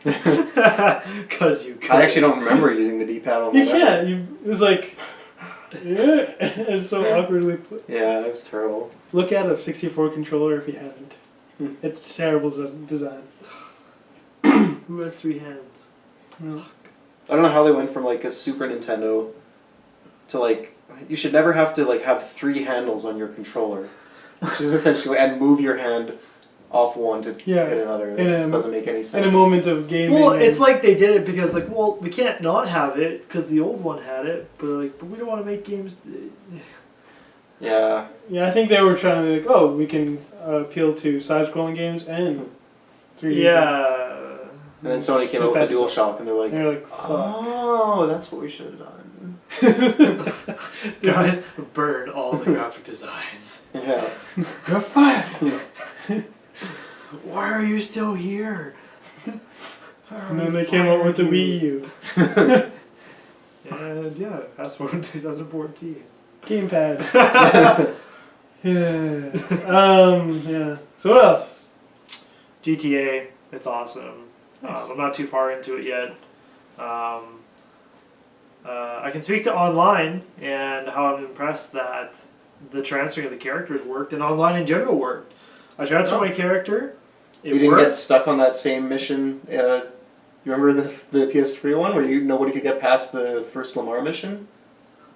Because you could. I actually don't remember using the D-pad on You that. can't. It was like, yeah, it's so awkwardly put. Yeah, it was terrible. Look at a 64 controller if you haven't. Hmm. It's terrible design. Who has 3 hands? I don't know how they went from like a Super Nintendo to like you should never have to like have 3 handles on your controller, which is essentially and move your hand off one to Yeah. hit another. That In a- just doesn't make any sense. In a moment of gaming. Well, and- it's like they did it because, like, well, we can't not have it because the old one had it, but like, but we don't want to make games. Yeah. Yeah, I think they were trying to be like, oh, we can appeal to side-scrolling games and 3D. Yeah. And then Sony came Just out with bad the DualShock, and they're like, And you're like, fuck. "Oh, that's what we should have done." Guys, burn all the graphic designs. Yeah. You're fired. Why are you still here? And then they came out with the Wii U. And yeah, fast forward to 2014. Gamepad. Yeah. So what else? GTA, it's awesome. Nice. I'm not too far into it yet. I can speak to online and how I'm impressed that the transferring of the characters worked and online in general worked. I transferred my character. It You didn't worked. get stuck on that same mission. You remember the PS3 one where nobody could get past the first Lamar mission?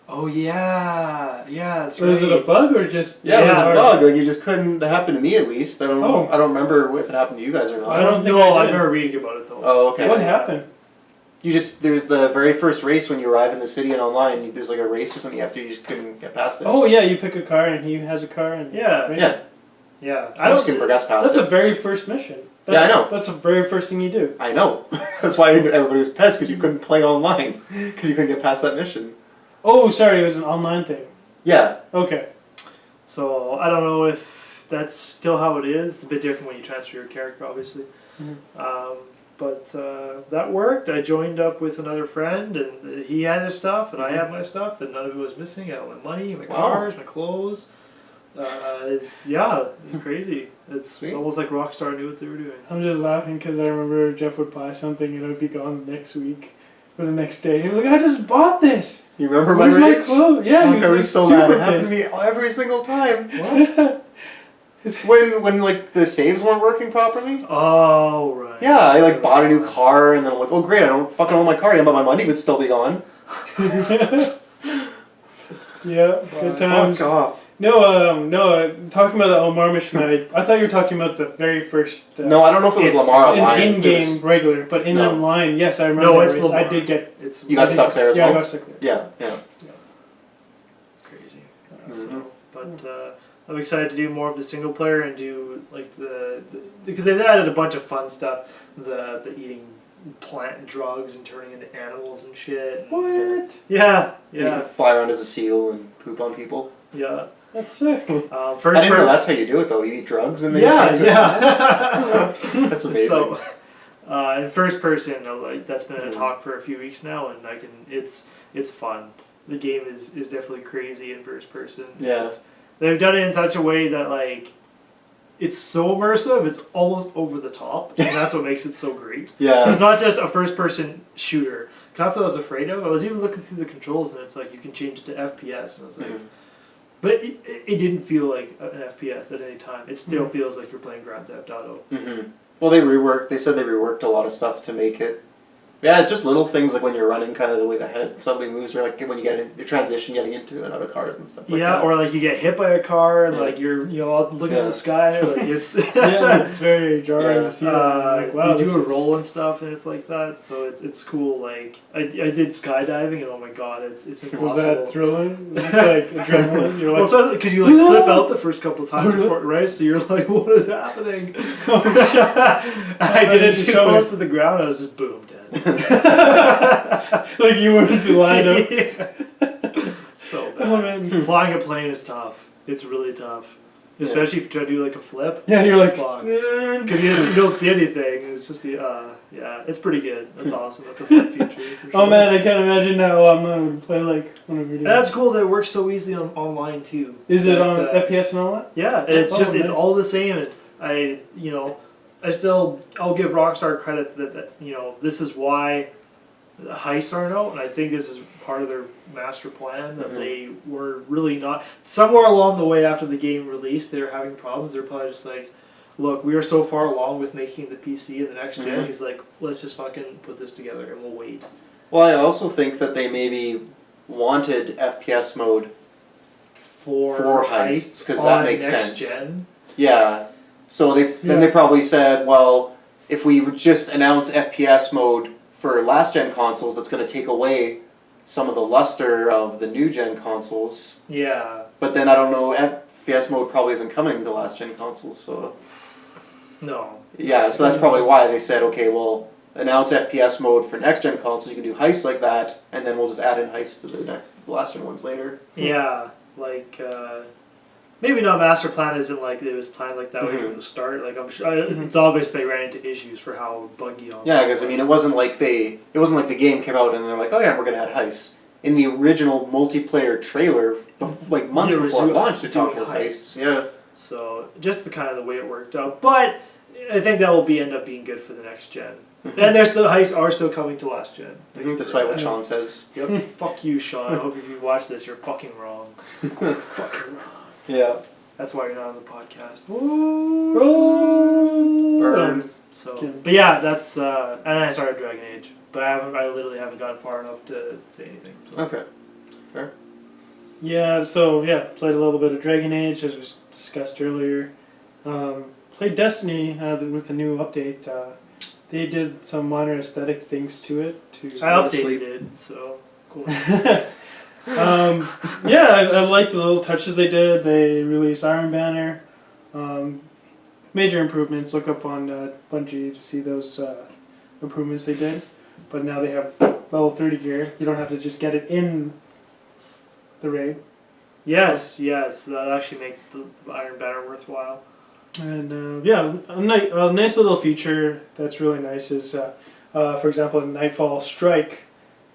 Oh yeah, that's So right. is it a bug or just? Yeah, it was Yeah. a bug. Like you just couldn't. That happened to me at least. I don't. Oh. I don't remember if it happened to you guys or not. I don't think know. I I did. remember reading about it though. Oh, okay. What happened? You just there's the very first race when you arrive in the city and online. There's like a race or something you have to. You just couldn't get past it. Oh yeah, you pick a car and he has a car and Yeah. right? Yeah. Yeah, I just couldn't progress past That's it. the very first mission. Yeah, I know. That's the very first thing you do. I know. That's why everybody was pissed because you couldn't play online because you couldn't get past that mission. Oh, sorry, it was an online thing. Yeah. Okay. So I don't know if that's still how it is. It's a bit different when you transfer your character, obviously. Mhm. But that worked. I joined up with another friend, and he had his stuff, and I had my stuff, and none of it was missing. I had my money, my Wow. cars, my clothes. Yeah, it's crazy. It's Sweet. almost like Rockstar knew what they were doing. I'm just laughing because I remember Jeff would buy something and it would be gone the next week or the next day. He was like, I just bought this. You remember Where's my my rage? clothes? Yeah, Fuck, he I was was so like, mad. super It happened to pissed. me every single time. What? When like the saves weren't working properly. Oh, right. Yeah, I like bought a new car and then I'm like, oh great, I don't fucking own my car yet, but my money would still be gone. Yeah, good times. Fuck off. No, talking about the Omar mission, I thought you were talking about the very first. No, I don't know if it was It's Lamar online. It in-game was- regular, but in No. online, yes, I remember. No, that it's race. Lamar. I did get. It's You got stuck there as Yeah, well? I got stuck there. Yeah. crazy. Mhm. So, but I'm excited to do more of the single player and do like the because they've added a bunch of fun stuff. The eating plant drugs and turning into animals and shit. What? Yeah, You yeah, could fly around as a seal and poop on people. yeah. That's sick. First I didn't know per- that's how you do it though. You eat drugs and then you Yeah, turn into yeah. That's amazing. So, in first person, like that's been a Mhm. talk for a few weeks now, and it's fun. The game is definitely crazy in first person. Yeah. They've done it in such a way that like it's so immersive, it's almost over the top, and that's what makes it so great. Yeah. It's not just a first person shooter. That's what I was afraid of. I was even looking through the controls, and it's like you can change it to FPS, and I was like. Mhm. But it didn't feel like an FPS at any time. It still feels like you're playing Grand Theft Auto. Mm-hmm. Well, they said they reworked a lot of stuff to make it Yeah, it's just little things like when you're running, kind of the way the head suddenly moves, or like when you get in the transition, getting into another cars and stuff like that. Or like you get hit by a car and Yeah. like you're all looking at the sky, like it's Yeah, it's very jarring to see that. Like, wow, you this do a is- roll and stuff, and it's like that. So it's cool. Like I did skydiving, and oh my god, it's impossible. Was that thrilling? Was this like adrenaline? You're Well, like, especially because you like flip out the first couple of times Oh, really? before, right? So you're like, what is happening? oh, I did it you too show me. close to the ground. I was just boom dead. like you weren't lined up. Yeah. So bad. Oh man. Flying a plane is tough. It's really tough, especially if you try to do like a flip. Yeah, you're like, Fuck. "Man." Because you don't see anything. It's just the yeah. It's pretty good. That's awesome. That's a fun feature. For sure. Oh man, I can't imagine how I'm gonna play like one of your And that's cool that it works so easily online too. Is it That, on FPS and all that? Yeah, and it's just it's nice. all the same. And I'll give Rockstar credit that this is why the heists aren't out, and I think this is part of their master plan that they were really not somewhere along the way after the game released. They were having problems. They're probably just like, look, we are so far along with making the PC and the next gen. He's like, let's just fucking put this together and we'll wait. Well, I also think that they maybe wanted FPS mode for heists, 'cause that on makes next sense. Gen. Yeah. So they probably said, well, if we would just announce FPS mode for last gen consoles, that's going to take away some of the luster of the new gen consoles. Yeah. But then I don't know, FPS mode probably isn't coming to last gen consoles, so No. yeah. So that's probably why they said, okay, well, announce FPS mode for next gen consoles. You can do heists like that, and then we'll just add in heists to the last gen ones later. Yeah. Like maybe not master plan isn't like it was planned like that way from the start. Like I'm sure it's obvious they ran into issues for how buggy on. Yeah, because I mean, it wasn't like the game came out and they're like, oh yeah, we're gonna add heists. In the original multiplayer trailer, like months Yeah, it was before doing launch, they're talking about heists. heists. Yeah. So just the kind of the way it worked out, but I think that will end up being good for the next gen. And the heists are still coming to last gen. Despite what Sean says. Yep. Fuck you, Sean. I hope if you watch this, you're fucking wrong. Fucking wrong. Yeah. That's why you're not on the podcast. Burn. So, but yeah, that's and I started Dragon Age, but I literally haven't gotten far enough to say anything. So. Okay. Fair. Yeah, so played a little bit of Dragon Age as was discussed earlier. Played Destiny with the new update. They did some minor aesthetic things to it. I updated it, so cool. I liked the little touches they did. They released Iron Banner. Major improvements. Look up on Bungie to see those improvements they did. But now they have level 30 gear. You don't have to just get it in the raid. Yes, that actually make the Iron Banner worthwhile. And a nice little feature that's really nice is, for example, in Nightfall Strike,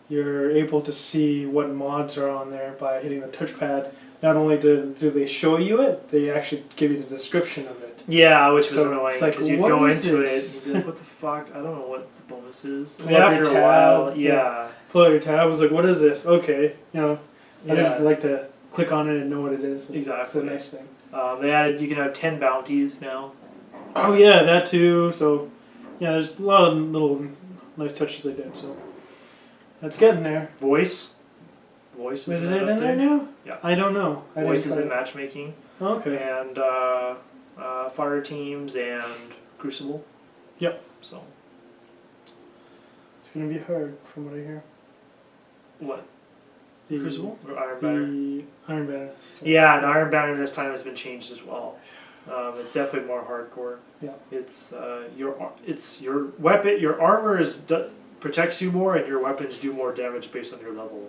you're able to see what mods are on there by hitting the touchpad. Not only do they show you it, they actually give you the description of it. Yeah, which was So annoying it's like, because you'd what go is into this? it and you'd be like, what the fuck? I don't know what the bonus is. And Pull up after your a tab, while, yeah. Pull out your tab, I was like, what is this? Okay, I Yeah. just like to click on it and know what it is. Exactly. It's a nice thing. They added you can have 10 bounties now. Oh yeah, that too. So there's a lot of little nice touches they did. So that's getting there. Voice Is is it in there now? Yeah. I don't know. Voice is in matchmaking. Okay. And fire teams and Crucible. Yep. So It's gonna be hard from what I hear. what? The Crucible or Iron Banner? The Iron Banner. Yeah, and Iron Banner this time has been changed as well. It's definitely more hardcore. Yeah. It's your weapon. Your armor protects you more, and your weapons do more damage based on your level.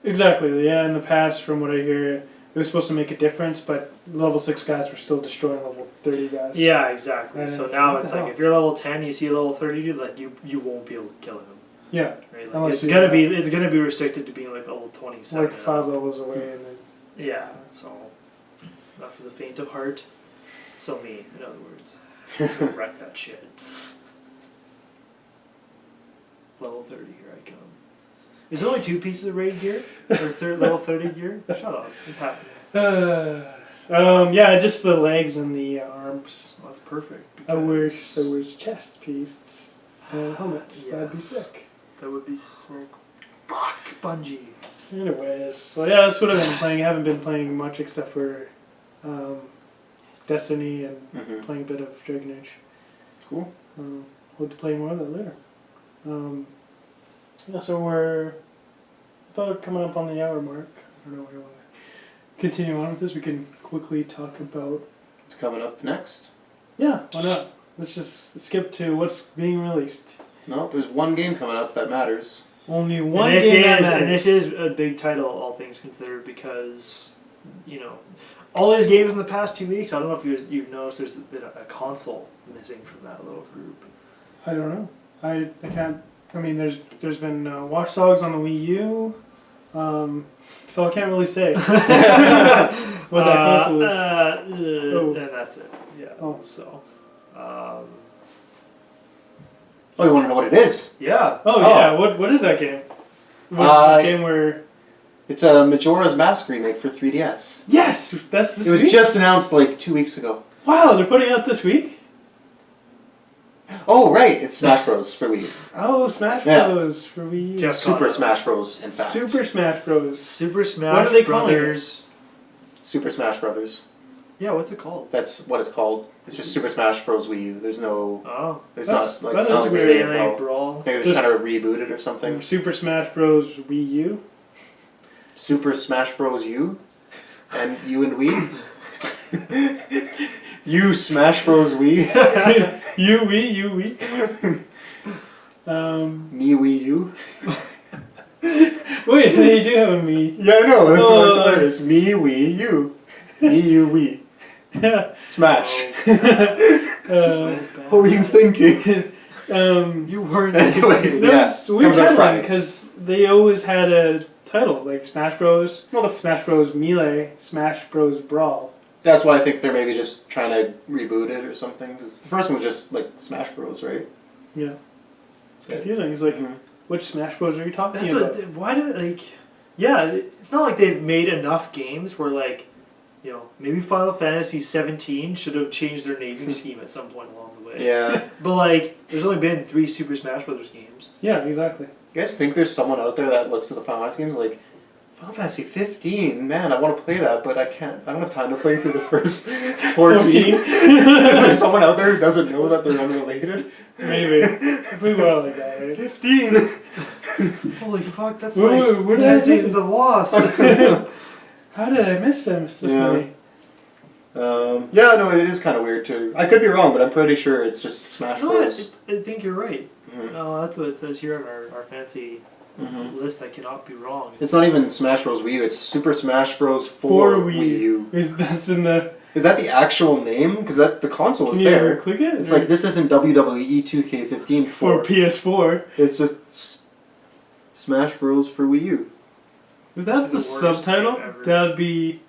Exactly. Yeah. In the past, from what I hear, it was supposed to make a difference, but level 6 guys were still destroying level 30 guys. Yeah, exactly. And So it's now like, it's what the like hell? if you're level 10, you see a level 30 dude, like you won't be able to kill him. Yeah. Right? Like, Unless it's you- gonna be restricted to being like level 27. Like 5 levels away, and then. Yeah. So not for the faint of heart. So me, in other words, wreck that shit. Level 30, here I come. Is there only 2 pieces of raid gear? Or level 30 gear? Shut up. It's happening. Just the legs and the arms. Well, that's perfect. I because- wish there was chest pieces and helmets. That'd be Yes. sick. That would be sick. Fuck Bungie. Anyways, so yeah, that's what I've been playing. I haven't been playing much except for Destiny and playing a bit of Dragon Age. Cool. We'll play more of that later. Yeah, so we're about coming up on the hour mark. I don't know if we want to continue on with this. We can quickly talk about... What's coming up next? Yeah, why not? Let's just skip to what's being released. No, there's one game coming up that matters. Only one game that matters. And this is a big title, all things considered, because, you know, all these games in the past 2 weeks, I don't know if you've noticed there's been a console missing from that little group. I don't know. I can't... I mean, there's been Watch Dogs on the Wii U, so I can't really say what that console is. And that's it. Yeah. Oh. So. Oh, you want to know what it is? Yeah. Oh yeah. What is that game? This game where... It's a Majora's Mask remake for 3DS. Yes, that's this It was week? just announced like 2 weeks ago. Wow, they're putting it out this week? Oh, right. It's Smash Bros. For Wii U. Oh, Smash Yeah. Bros. For Wii U. Jeff Super Connor. Smash Bros. In fact. Super Smash Bros. Super Smash What are they calling Brothers. Super Smash Brothers. Yeah, what's it called? That's what it's called. It's just Super Smash Bros. Wii U. There's no... Oh. It's That's- not like... that It's is not like weird. really Melee about- Brawl. Maybe they're Just- trying to reboot it or something. Super Smash Bros. Wii U. Super Smash Bros. U? And you and Wii? You Smash Bros. Wii? You Wii. Me Wii U? Wait, they do have a me. Yeah, I know. That's Oh. why it's hilarious. Me Wii U. Me You Wii. Yeah. Smash. Uh, What were you thinking? You weren't. Anyways, That's yeah. weird Comes out timeline Friday. because they always had a title like Smash Bros. Well, Smash Bros. Melee, Smash Bros. Brawl. that's why I think they're maybe just trying to reboot it or something. Because the first one was just like Smash Bros, right? Yeah. It's So- confusing. It's like, Mhm. which Smash Bros. Are you talking That's about? what. Why do they like? Yeah, it's not like they've made enough games where like, you know, maybe Final Fantasy 17 should have changed their naming scheme at some point along the way. Yeah. But like, there's only been 3 Super Smash Brothers games. Yeah, exactly. You guys think there's someone out there that looks at the Final Fantasy games like, Final Fantasy 15, man, I want to play that, but I can't. I don't have time to play through the first 14. Is there someone out there who doesn't know that they're unrelated? Maybe. We were like that, right? 15! Holy fuck, that's Where like did I 10 miss seasons it? of Lost. How did I miss them so Yeah. funny? Yeah, no, it is kind of weird too. I could be wrong, but I'm pretty sure it's just Smash No, Bros. I think you're right. Mhm. No, that's what it says here on our fancy Mhm. list. I cannot be wrong. It's not even Smash Bros. Wii U, it's Super Smash Bros. For 4 Wii Wii U. That's in the... Is that the actual name? Because the console Can is you there. click it? It's like, this isn't WWE 2K15 For 4. PS4. It's just Smash Bros. For Wii U. If that's the It's the worst subtitle, name ever. that'd be...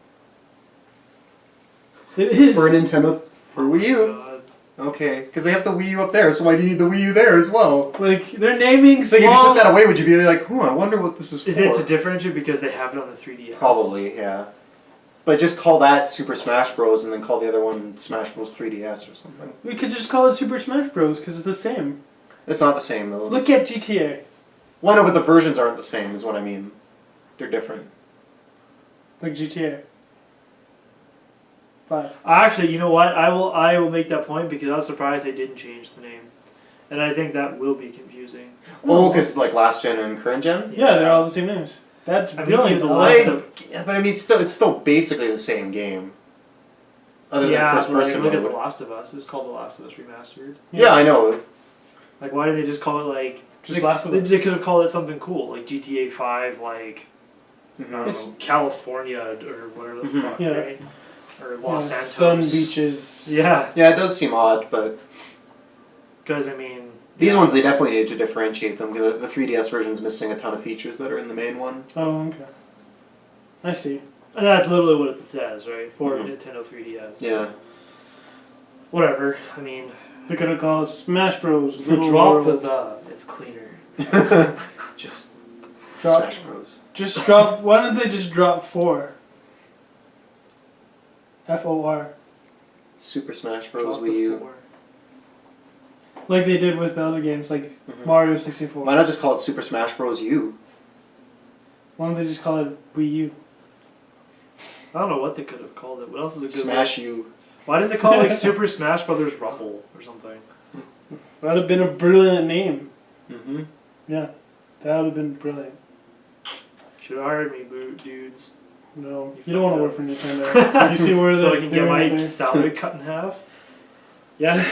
It is. For Nintendo, for Wii U. God. Okay, because they have the Wii U up there, so why do you need the Wii U there as well? Like, they're naming It's like if you small... took that away, would you be like, I wonder what this is for? Is it to differentiate because they have it on the 3DS? Probably, yeah. But just call that Super Smash Bros. And then call the other one Smash Bros. 3DS or something. We could just call it Super Smash Bros. Because it's the same. It's not the same though. Look at GTA. Well, no, but the versions aren't the same, is what I mean. They're different. Like GTA. 5. Actually, you know what? I will make that point because I was surprised they didn't change the name, and I think that will be confusing. Oh, because like last gen and current gen? Yeah, they're all the same names. That's I mean, brilliant. the I last like of- Yeah, but I mean, it's still basically the same game. Other than first but, like, person look at mode. The Last of Us. It was called The Last of Us Remastered. Yeah, I know. Like, why did they just call it like? Just they, Last of they, Us. they could have called it something cool, like GTA 5, like I don't It's- know, California or whatever the Mhm. fuck, Yeah. right? Or Los Yeah, Santos. Sun beaches. Yeah, Yeah, it does seem odd, but because I mean, these ones they definitely need to differentiate them because the 3DS version's missing a ton of features that are in the main one. Oh, okay. I see. and that's literally what it says, right? For Mhm. Nintendo 3DS. Yeah. Whatever. I mean, They could have called it Smash Bros. if you Little drop World. the, it's cleaner. Just Drop- Smash Bros. Just drop. Why don't they just drop 4? FOR. Super Smash Bros. Drop the Wii U. 4. Like they did with the other games, like Mhm. Mario 64. Why not just call it Super Smash Bros. U? Why don't they just call it Wii U? I don't know what they could have called it. What else is a good Smash U. Why didn't they call it like Super Smash Brothers Rumble or something? That would have been a brilliant name. Mm-hmm. Yeah, that would have been brilliant. Should have hired me, dudes. No, You you don't want to fucked work for Nintendo. You see where So I they're can get my doing salary cut in half. Yeah.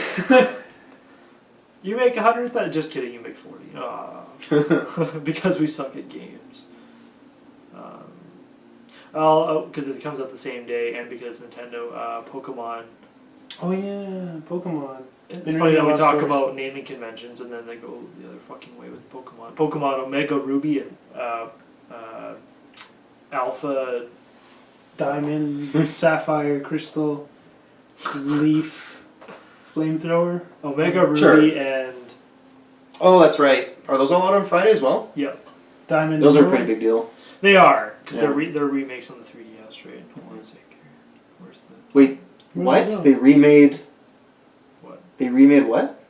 You make 100,000. Just kidding. You make 40. Because we suck at games. Because it comes out the same day, and because Nintendo, Pokemon. Oh yeah, Pokemon. It's Been funny reading that a we lot of talk stories. about naming conventions, and then they go the other fucking way with Pokemon. Pokemon Omega Ruby and Alpha. Diamond, Sapphire, Crystal, Leaf, Flamethrower. Omega Ruby Sure. and Oh, that's right. Are those all out on Friday as well? yeah, Diamond. Those are a Emerald. pretty big deal. they are because Yeah. they're remakes on the 3DS, right? Hold on a sec here. Where's the Wait, Where'd what? it They remade. what? They remade what?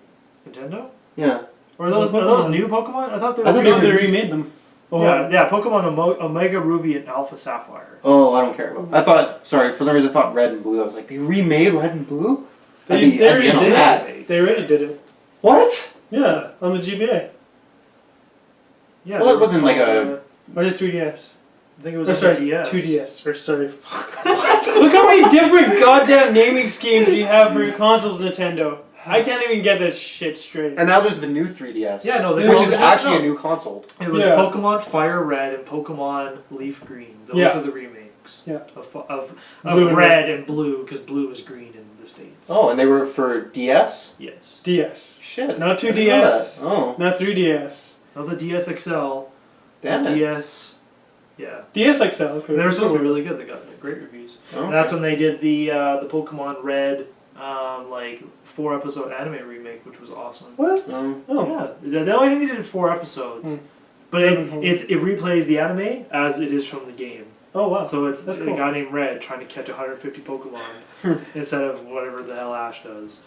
Nintendo? Yeah. Or are those Pokemon. new Pokemon? I thought they were. I thought No, they remakes. remade them. Oh, Yeah, Pokemon Omega Ruby and Alpha Sapphire. Oh, I don't care about. I thought. Sorry, for some reason I thought Red and Blue. I was like, they remade Red and Blue. They, I'd be they already in on did that. it. They already did it. What? Yeah, on the GBA. Yeah. Well, it wasn't like a- Or the 3DS. I think it was Or on sorry, the DS. 2DS. Or sorry. Look how many different goddamn naming schemes you have for your consoles, Nintendo. I can't even get this shit straight. And now there's the new 3DS. Yeah, no, they which called is it- actually no. a new console. It was Yeah. Pokemon Fire Red and Pokemon Leaf Green. Those Yeah. were the remakes. Yeah. Of Blue and red and blue, because blue is green in the States. Oh, and they were for DS. Yes. DS. Shit. Not I didn't know 2DS. that. Oh, Not 3DS. Not the DS XL. damn the it. DS. Yeah. DS XL. Okay. And they were supposed to be really good. They got great reviews. Oh, And that's when they did the Pokemon Red, like 4-episode anime remake, which was awesome. What? Oh. Yeah, the only thing they did 4 episodes, Hmm. but it replays the anime as it is from the game. Oh wow. So it's That's a cool. guy named Red trying to catch 150 Pokemon instead of whatever the hell Ash does.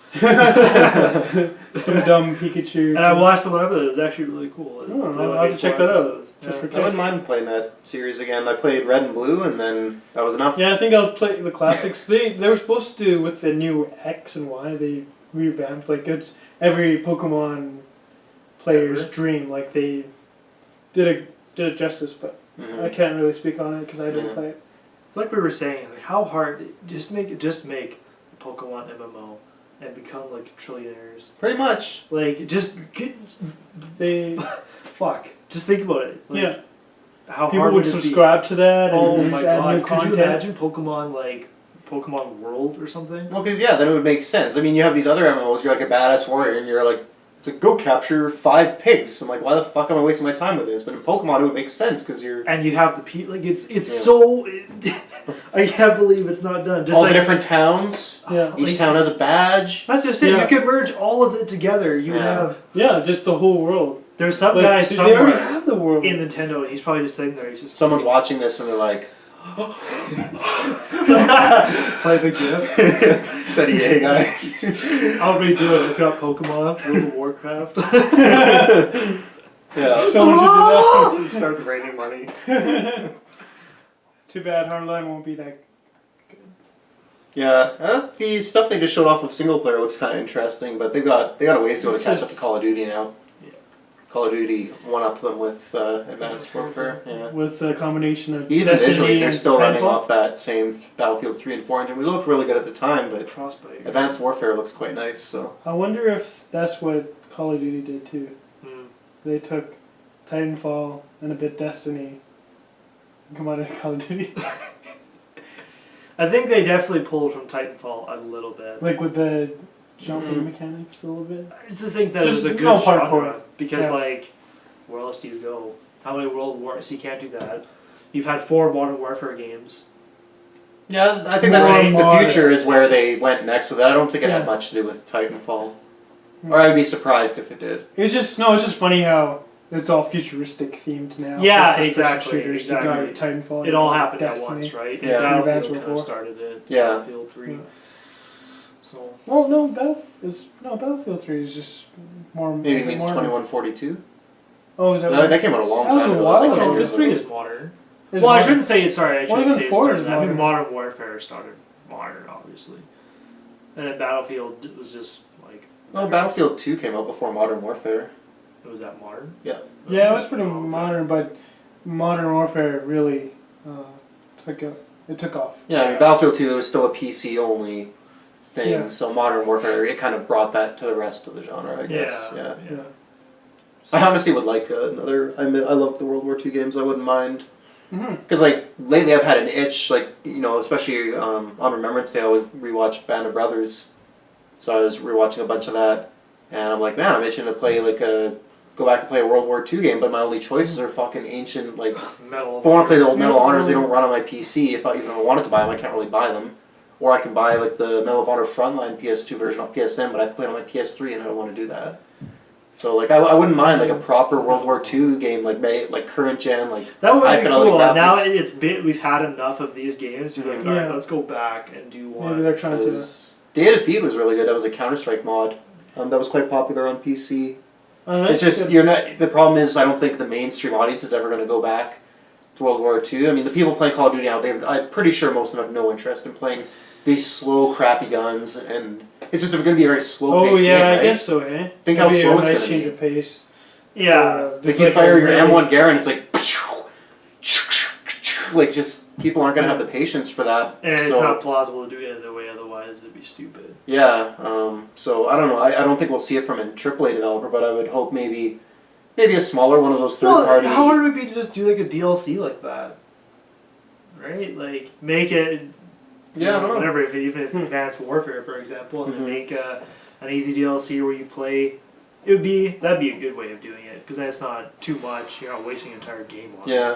Some dumb Pikachu. And I watched the one episode. It was actually really cool. Oh, They only I'll have made to check 4 that out. episodes. Just Yeah. for I wouldn't mind playing that series again. I played Red and Blue, and then that was enough. Yeah, I think I'll play the classics. They were supposed to, with the new X and Y, they revamped, like it's every Pokemon player's Ever? dream. Like they did it justice, but Mhm. I can't really speak on it because I didn't Yeah. play it. It's like we were saying, like how hard just make a Pokemon MMO and become like trillionaires. Pretty much. Like just They fuck. Just think about it. Like, yeah, How people hard would would it be? subscribe to that. And Oh just my add new god! Could you content. imagine Pokemon like Pokemon World or something? Well, because then it would make sense. I mean, you have these other MMOs. You're like a badass warrior, and you're like, it's like go capture 5 pigs. I'm like, why the fuck am I wasting my time with this? But in Pokemon, it would make sense because you're And you have the people. Like it's Yeah. so. I can't believe it's not done. Just all like the different towns. Yeah, Each Like- town has a badge. that's just it. Yeah. You could merge all of it together. You Yeah. have. yeah, just the whole world. There's some Like, guy they already somewhere have the world. in Nintendo, and he's probably just sitting there. He's just Someone's watching this, and they're like, play the GIF. that EA guy. I'll redo it. It's got Pokemon, World of Warcraft. Yeah. Someone should do Start raining money. that. Too bad Hardline won't be that. Yeah, the stuff they just showed off of single player looks kind of interesting, but they got a ways to go to catch up to Call of Duty now. Yeah. Call of Duty one up them with Advanced Warfare. Yeah. With a combination of Even Destiny visually, they're and still running Titanfall. off that same Battlefield 3 and 4 engine. We looked really good at the time, but Frostbite. Advanced Warfare looks quite nice. So I wonder if that's what Call of Duty did too. Hmm. They took Titanfall and a bit Destiny and come out of Call of Duty. I think they definitely pulled from Titanfall a little bit. Like with the jumping Mhm. mechanics a little bit. I just think that Just was a good no genre parkour. because, Yeah. like, where else do you go? How many World Wars? You can't do that. You've had 4 Modern Warfare games. yeah, I think More that's and the more. future is where they went next with it. I don't think it Yeah. had much to do with Titanfall, Mm. or I'd be surprised if it did. It's just funny how it's all futuristic themed now. Yeah, for first-person exactly, shooters. You got exactly. Titanfall. It you all got happened Destiny. at once, right? Yeah. And Advanced Battlefield kind of Warfare. started it. Yeah. Battlefield 3. Yeah. So Well, no, Battlefield 3 is just more. Maybe it means more, 2142. Oh, is that? That came out a long That was time a ago. while It was like 10 ago. years PS3 ago. is modern. Is Well, I modern. shouldn't say it. Sorry, I Well, shouldn't even say it 4 started. is I mean, modern. Modern Warfare started modern, obviously, and then Battlefield was just like. No, Battlefield 2 came out before Modern Warfare. Was that modern? Yeah. Yeah, it was pretty okay. modern, but Modern Warfare really took off. Yeah, I mean, Battlefield 2 was still a PC only thing, Yeah. so Modern Warfare, it kind of brought that to the rest of the genre, I guess. Yeah. Yeah. I honestly would like another. I love the World War II games. I wouldn't mind. Mm-hmm. Because, like, lately I've had an itch, like, you know, especially on Remembrance Day, I would rewatch Band of Brothers. So I was rewatching a bunch of that, and I'm like, man, I'm itching to play, like, go back and play a World War II game, but my only choices are fucking ancient, like, Metal. if I want to play the old Medal of Yeah. Honors, they don't run on my PC. If I wanted to buy them, I can't really buy them. Or I can buy, like, the Medal of Honor Frontline PS2 version off PSN, but I've played on my PS3 and I don't want to do that. So, like, I wouldn't mind, like, a proper World War II game, like current gen, like, That would high be fidelity cool. Now graphics. we've had enough of these games. You're like, Mhm. all right, Yeah. let's go back and do one. Maybe they're trying to. 'Cause Day of Defeat was really good. That was a Counter-Strike mod. That was quite popular on PC. It's just you're not. The problem is, I don't think the mainstream audience is ever going to go back to World War II. I mean, the people playing Call of Duty now, I'm pretty sure most of them have no interest in playing these slow, crappy guns, and it's just going to be a very slow. Oh yeah, game, right? I guess so. Eh? Think how Maybe slow a it's nice gonna change be. of pace. Yeah. Like Just you fire a your really- M1 Garand, it's like just people aren't going to have the patience for that. And it's So- not plausible to do it the way otherwise it'd be stupid. Yeah, so I don't know. I don't think we'll see it from a AAA developer, but I would hope maybe a smaller one of those third party. How hard would it be to just do like a DLC like that? Right? Like make it. Yeah, I don't know. Whatever. Even if it's Advanced Warfare, for example, and then Mhm. make an easy DLC where you play. That'd be a good way of doing it because then it's not too much. You're not wasting an entire game on it. Yeah,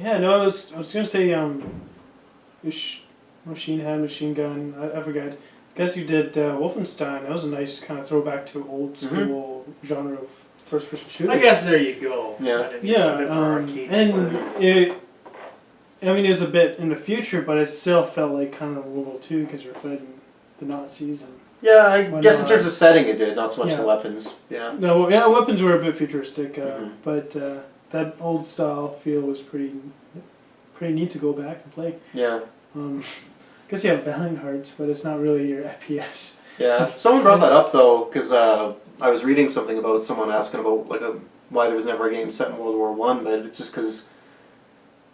Yeah, no, I was gonna say machine gun. I forget. I guess you did Wolfenstein. That was a nice kind of throwback to old school genre of first person shooter. I guess there you go. Yeah. Kind of, Yeah, it's a bit more arcade. and it. I mean, it was a bit in the future, but it still felt like kind of World War II because you're fighting the Nazis and. yeah. I Why guess in not? terms of setting, it did not so much Yeah. the weapons. Yeah, No, yeah, weapons were a bit futuristic, Mhm. but that old style feel was pretty neat to go back and play. yeah, I guess you have Valiant Hearts, but it's not really your FPS. yeah. Someone brought that up though, because I was reading something about someone asking about why there was never a game set in World War One, but it's just because.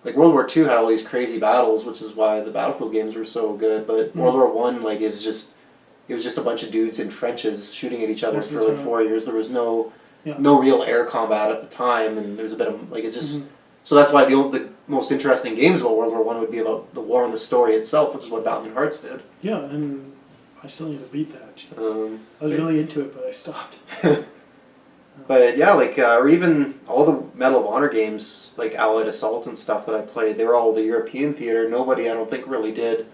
Like World War II had all these crazy battles, which is why the Battlefield games were so good. But World War One, like it was just a bunch of dudes in trenches shooting at each other for like 4 years. There was no real air combat at the time, and there was a bit of like it's just. So that's why the most interesting games about World War One would be about the war and the story itself, which is what Valiant Hearts did. Yeah, and I still need to beat that. Jeez. I was yeah. really into it, but I stopped. But yeah, like or even all the Medal of Honor games, like Allied Assault and stuff that I played, they were all the European theater. Nobody, I don't think, really did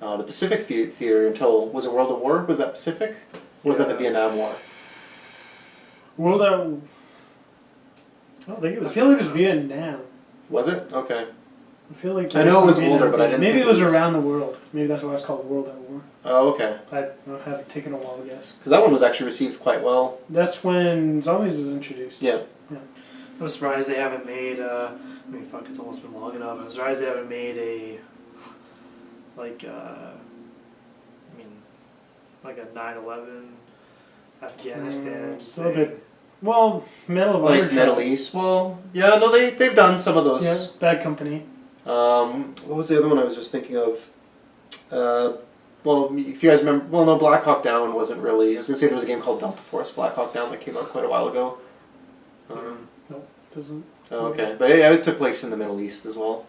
the Pacific theater until was it World at War? Was that Pacific? Or was that the Vietnam War? World at. I don't think it I was. feel like it was Vietnam. Was it? Okay. I feel like. I know it was Vietnam. older, but I didn't Maybe think it was it was- around the world. Maybe that's why it's called World at War. Oh, okay. I haven't taken a while to guess. Because that one was actually received quite well. That's when zombies was introduced. Yeah. I'm surprised they haven't made. I mean, fuck, it's almost been long enough. I'm surprised they haven't made a. Like, I mean, like a 9/11 Afghanistan. So thing. good. Well, Medal of Honor. Like Middle East. Well, yeah, no, they've done some of those. Yeah, Bad Company. What was the other one I was just thinking of? Well, if you guys remember, well, no, Black Hawk Down wasn't really. I was gonna say there was a game called Delta Force Black Hawk Down that came out quite a while ago. Doesn't. Oh, okay, but yeah, it took place in the Middle East as well.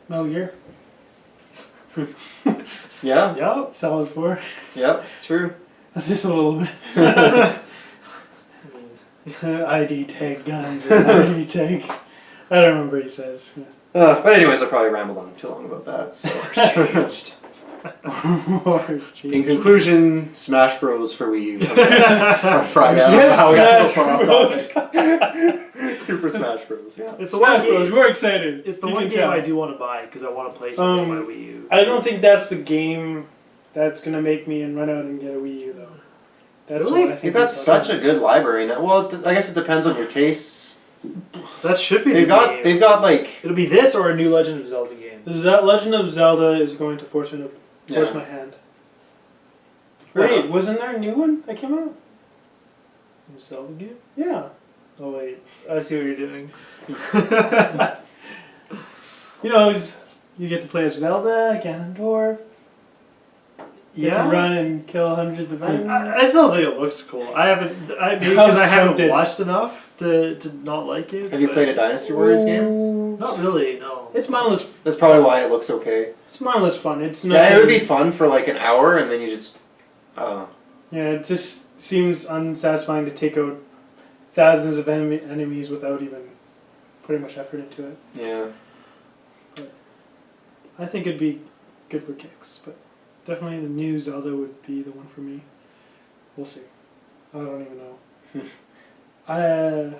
Metal Gear. Yeah, Yep. Solid 4. yeah, true. That's just a little bit. I mean, ID tag guns. ID tag. I don't remember what he says. Yeah. But anyways, I probably rambled on too long about that. So. Wars In changed. conclusion, Smash Bros. For Wii U on Friday. I don't know Yes, how we got so Smash far off topic. Super Smash Bros. Yeah. it's the one Smash Bros. game. We're excited. It's the You one can game tell. I do want to buy because I want to play something on my Wii U. I don't think that's the game that's gonna make me and run out and get a Wii U though. That's Really? what I think. You've got about such it. a good library now. Well, I guess it depends on your tastes. That should be They've the game. got like It'll be this or a new Legend of Zelda game. Legend of Zelda is going to force Yeah. my hand. Fair Wait, enough. wasn't there a new one that came out? New Zelda game? Yeah. Oh wait, I see what you're doing. You know, you get to play as Zelda, Ganondorf. You get to run and kill hundreds of enemies. I still think it looks cool. I haven't, maybe I because was I haven't tempted. watched enough to not like it. Have you but- played a Dynasty Warriors game? Ooh. Not really, no. It's mindless. That's probably why it looks okay. It's mindless fun. It's Yeah, it would be nothing- fun for like an hour, and then you just, I don't know. Yeah, it just seems unsatisfying to take out thousands of enemies without even putting much effort into it. Yeah. I think it'd be good for kicks, but definitely the new Zelda would be the one for me. We'll see. I don't even know.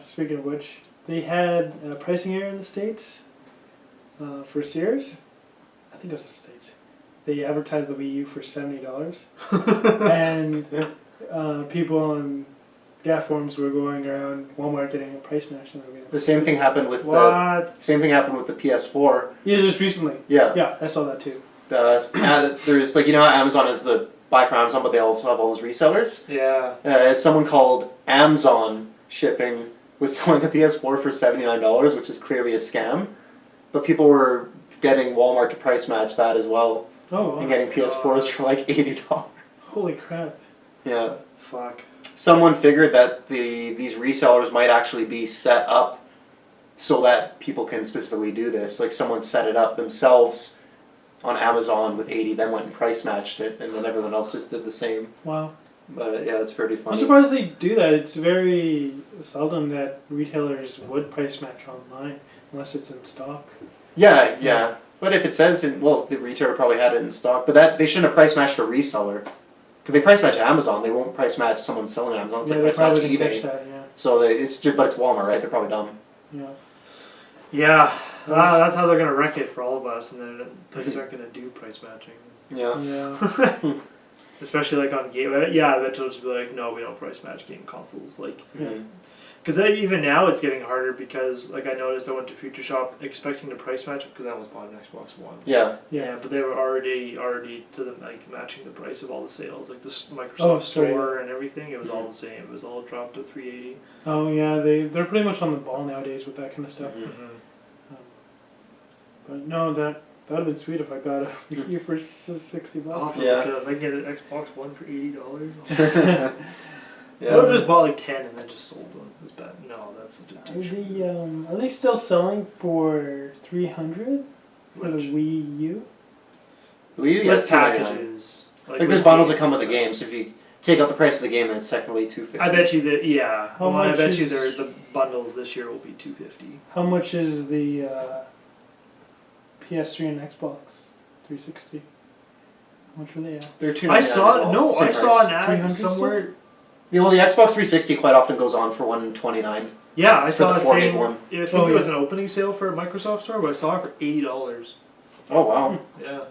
Speaking of which, they had a pricing error in the States for Sears. I think it was the States. They advertised the Wii U for $70. And people on GAF forums were going around Walmart getting a price match. And The same thing happened with What? the PS4. Yeah, just recently. Yeah. Yeah, I saw that too. There's like, you know how Amazon is the buy from Amazon, but they also have all those resellers. Yeah. Someone called Amazon Shipping was selling a PS4 for $79, which is clearly a scam. But people were getting Walmart to price match that as well, Oh, wow. and getting PS4s for like $80. Holy crap. Yeah. Fuck. Someone figured that these resellers might actually be set up so that people can specifically do this. Like someone set it up themselves on Amazon with 80, then went and price matched it, and then everyone else just did the same. Wow. But yeah, it's pretty I'm funny. surprised they do that. It's very seldom that retailers would price match online unless it's in stock. Yeah. But if it says, the retailer probably had it in stock, but that they shouldn't have price matched a reseller. Because they price match Amazon, they won't price match someone selling on Amazon. It's Yeah, like they price match probably didn't catch eBay. that, yeah. So but it's Walmart, right? They're probably dumb. Yeah. Yeah. That's how they're gonna wreck it for all of us, and then places aren't gonna do price matching. Yeah. Yeah. Especially like on game. Yeah, I bet they'll just be like, no, we don't price match game consoles. Like, Mhm. because even now it's getting harder because like I noticed I went to Future Shop expecting to price match because I almost bought an Xbox One. Yeah. Yeah, but they were already to the like matching the price of all the sales, like the Microsoft Oh, sorry. Store and everything. It was all the same. It was all dropped to $380. Oh, yeah, they're pretty much on the ball nowadays with that kind of stuff. Mhm. But no, that would have been sweet if I got a Wii U for $60. Awesome. Yeah. If I can get an Xbox One for $80, Yeah. I would have just bought like 10 and then just sold them. It's bad. No, that's such a douche. Are they still selling for $300 for the Which- Wii U? Wii U, yeah, With $299. packages. Like there's with bundles that games come and with the stuff. game, so if you take out the price of the game, then it's technically $250. I bet you that, yeah. How Well, I much bet you is- the bundles this year will be $250. How much is the PS3 and Xbox 360? How much were they at? They're $299 I as saw well, same I saw an price. ad 300 somewhere. Yeah, well, the Xbox 360 quite often goes on for $129. Yeah, I For saw the a 4 gig thing. one. I think Oh, it was yeah. an opening sale for a Microsoft store, but I saw it for $80. Oh wow. Yeah.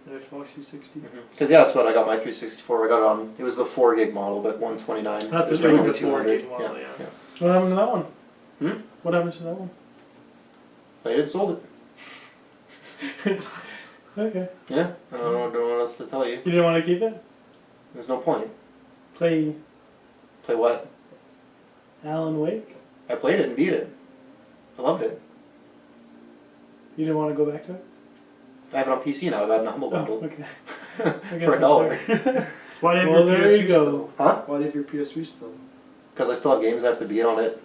The Xbox 360. Because yeah, that's what I got my 364. I got it on. It was the 4 gig model, but $129. That's It it was regular the 4 gig 200. model, yeah. What happened to that one? Hmm? What happened to that one? Played it, sold it. Okay. Yeah, I don't know what else to tell you. You didn't want to keep it? There's no point. Play Play what? Alan Wake? I played it and beat it. I loved it. You didn't want to go back to it? I have it on PC now. I got it in a Humble Oh, Bundle okay. for $1. Why do you have Well, your there PS3 you go. still? Huh? Why do you have your PS3 still? Because I still have games I have to beat on it.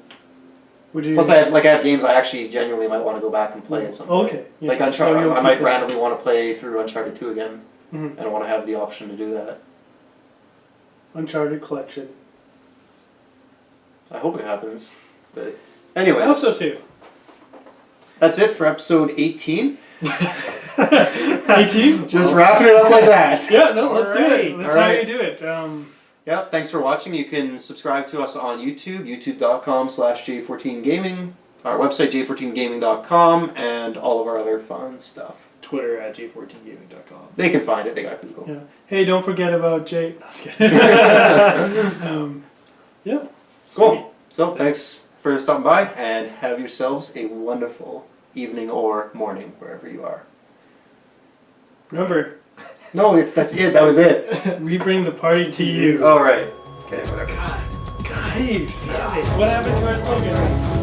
Would you? Plus, I have games I actually genuinely might want to go back and play at some Oh, point. okay. Yeah. Like So Uncharted, you'll I keep might that. randomly want to play through Uncharted 2 again, Mhm. and I want to have the option to do that. Uncharted collection. I hope it happens. But I anyways, hope so too. that's it for episode 18. 18? Just wrapping it up like that. Yeah, no, let's do Alright. it. That's Alright. how you do it. Yeah, thanks for watching. You can subscribe to us on YouTube, youtube.com/J14 Gaming, our website, j14gaming.com, and all of our other fun stuff. Twitter at J14Gaming.com. They can find it. They got Google. Yeah. Hey, don't forget about Jay. No, I was kidding. Yeah. Cool. So thanks for stopping by, and have yourselves a wonderful evening or morning wherever you are. Remember, No, that's it. That was it. we bring the party to you. All right. Okay, whatever. Jeez. What happened to our slogan?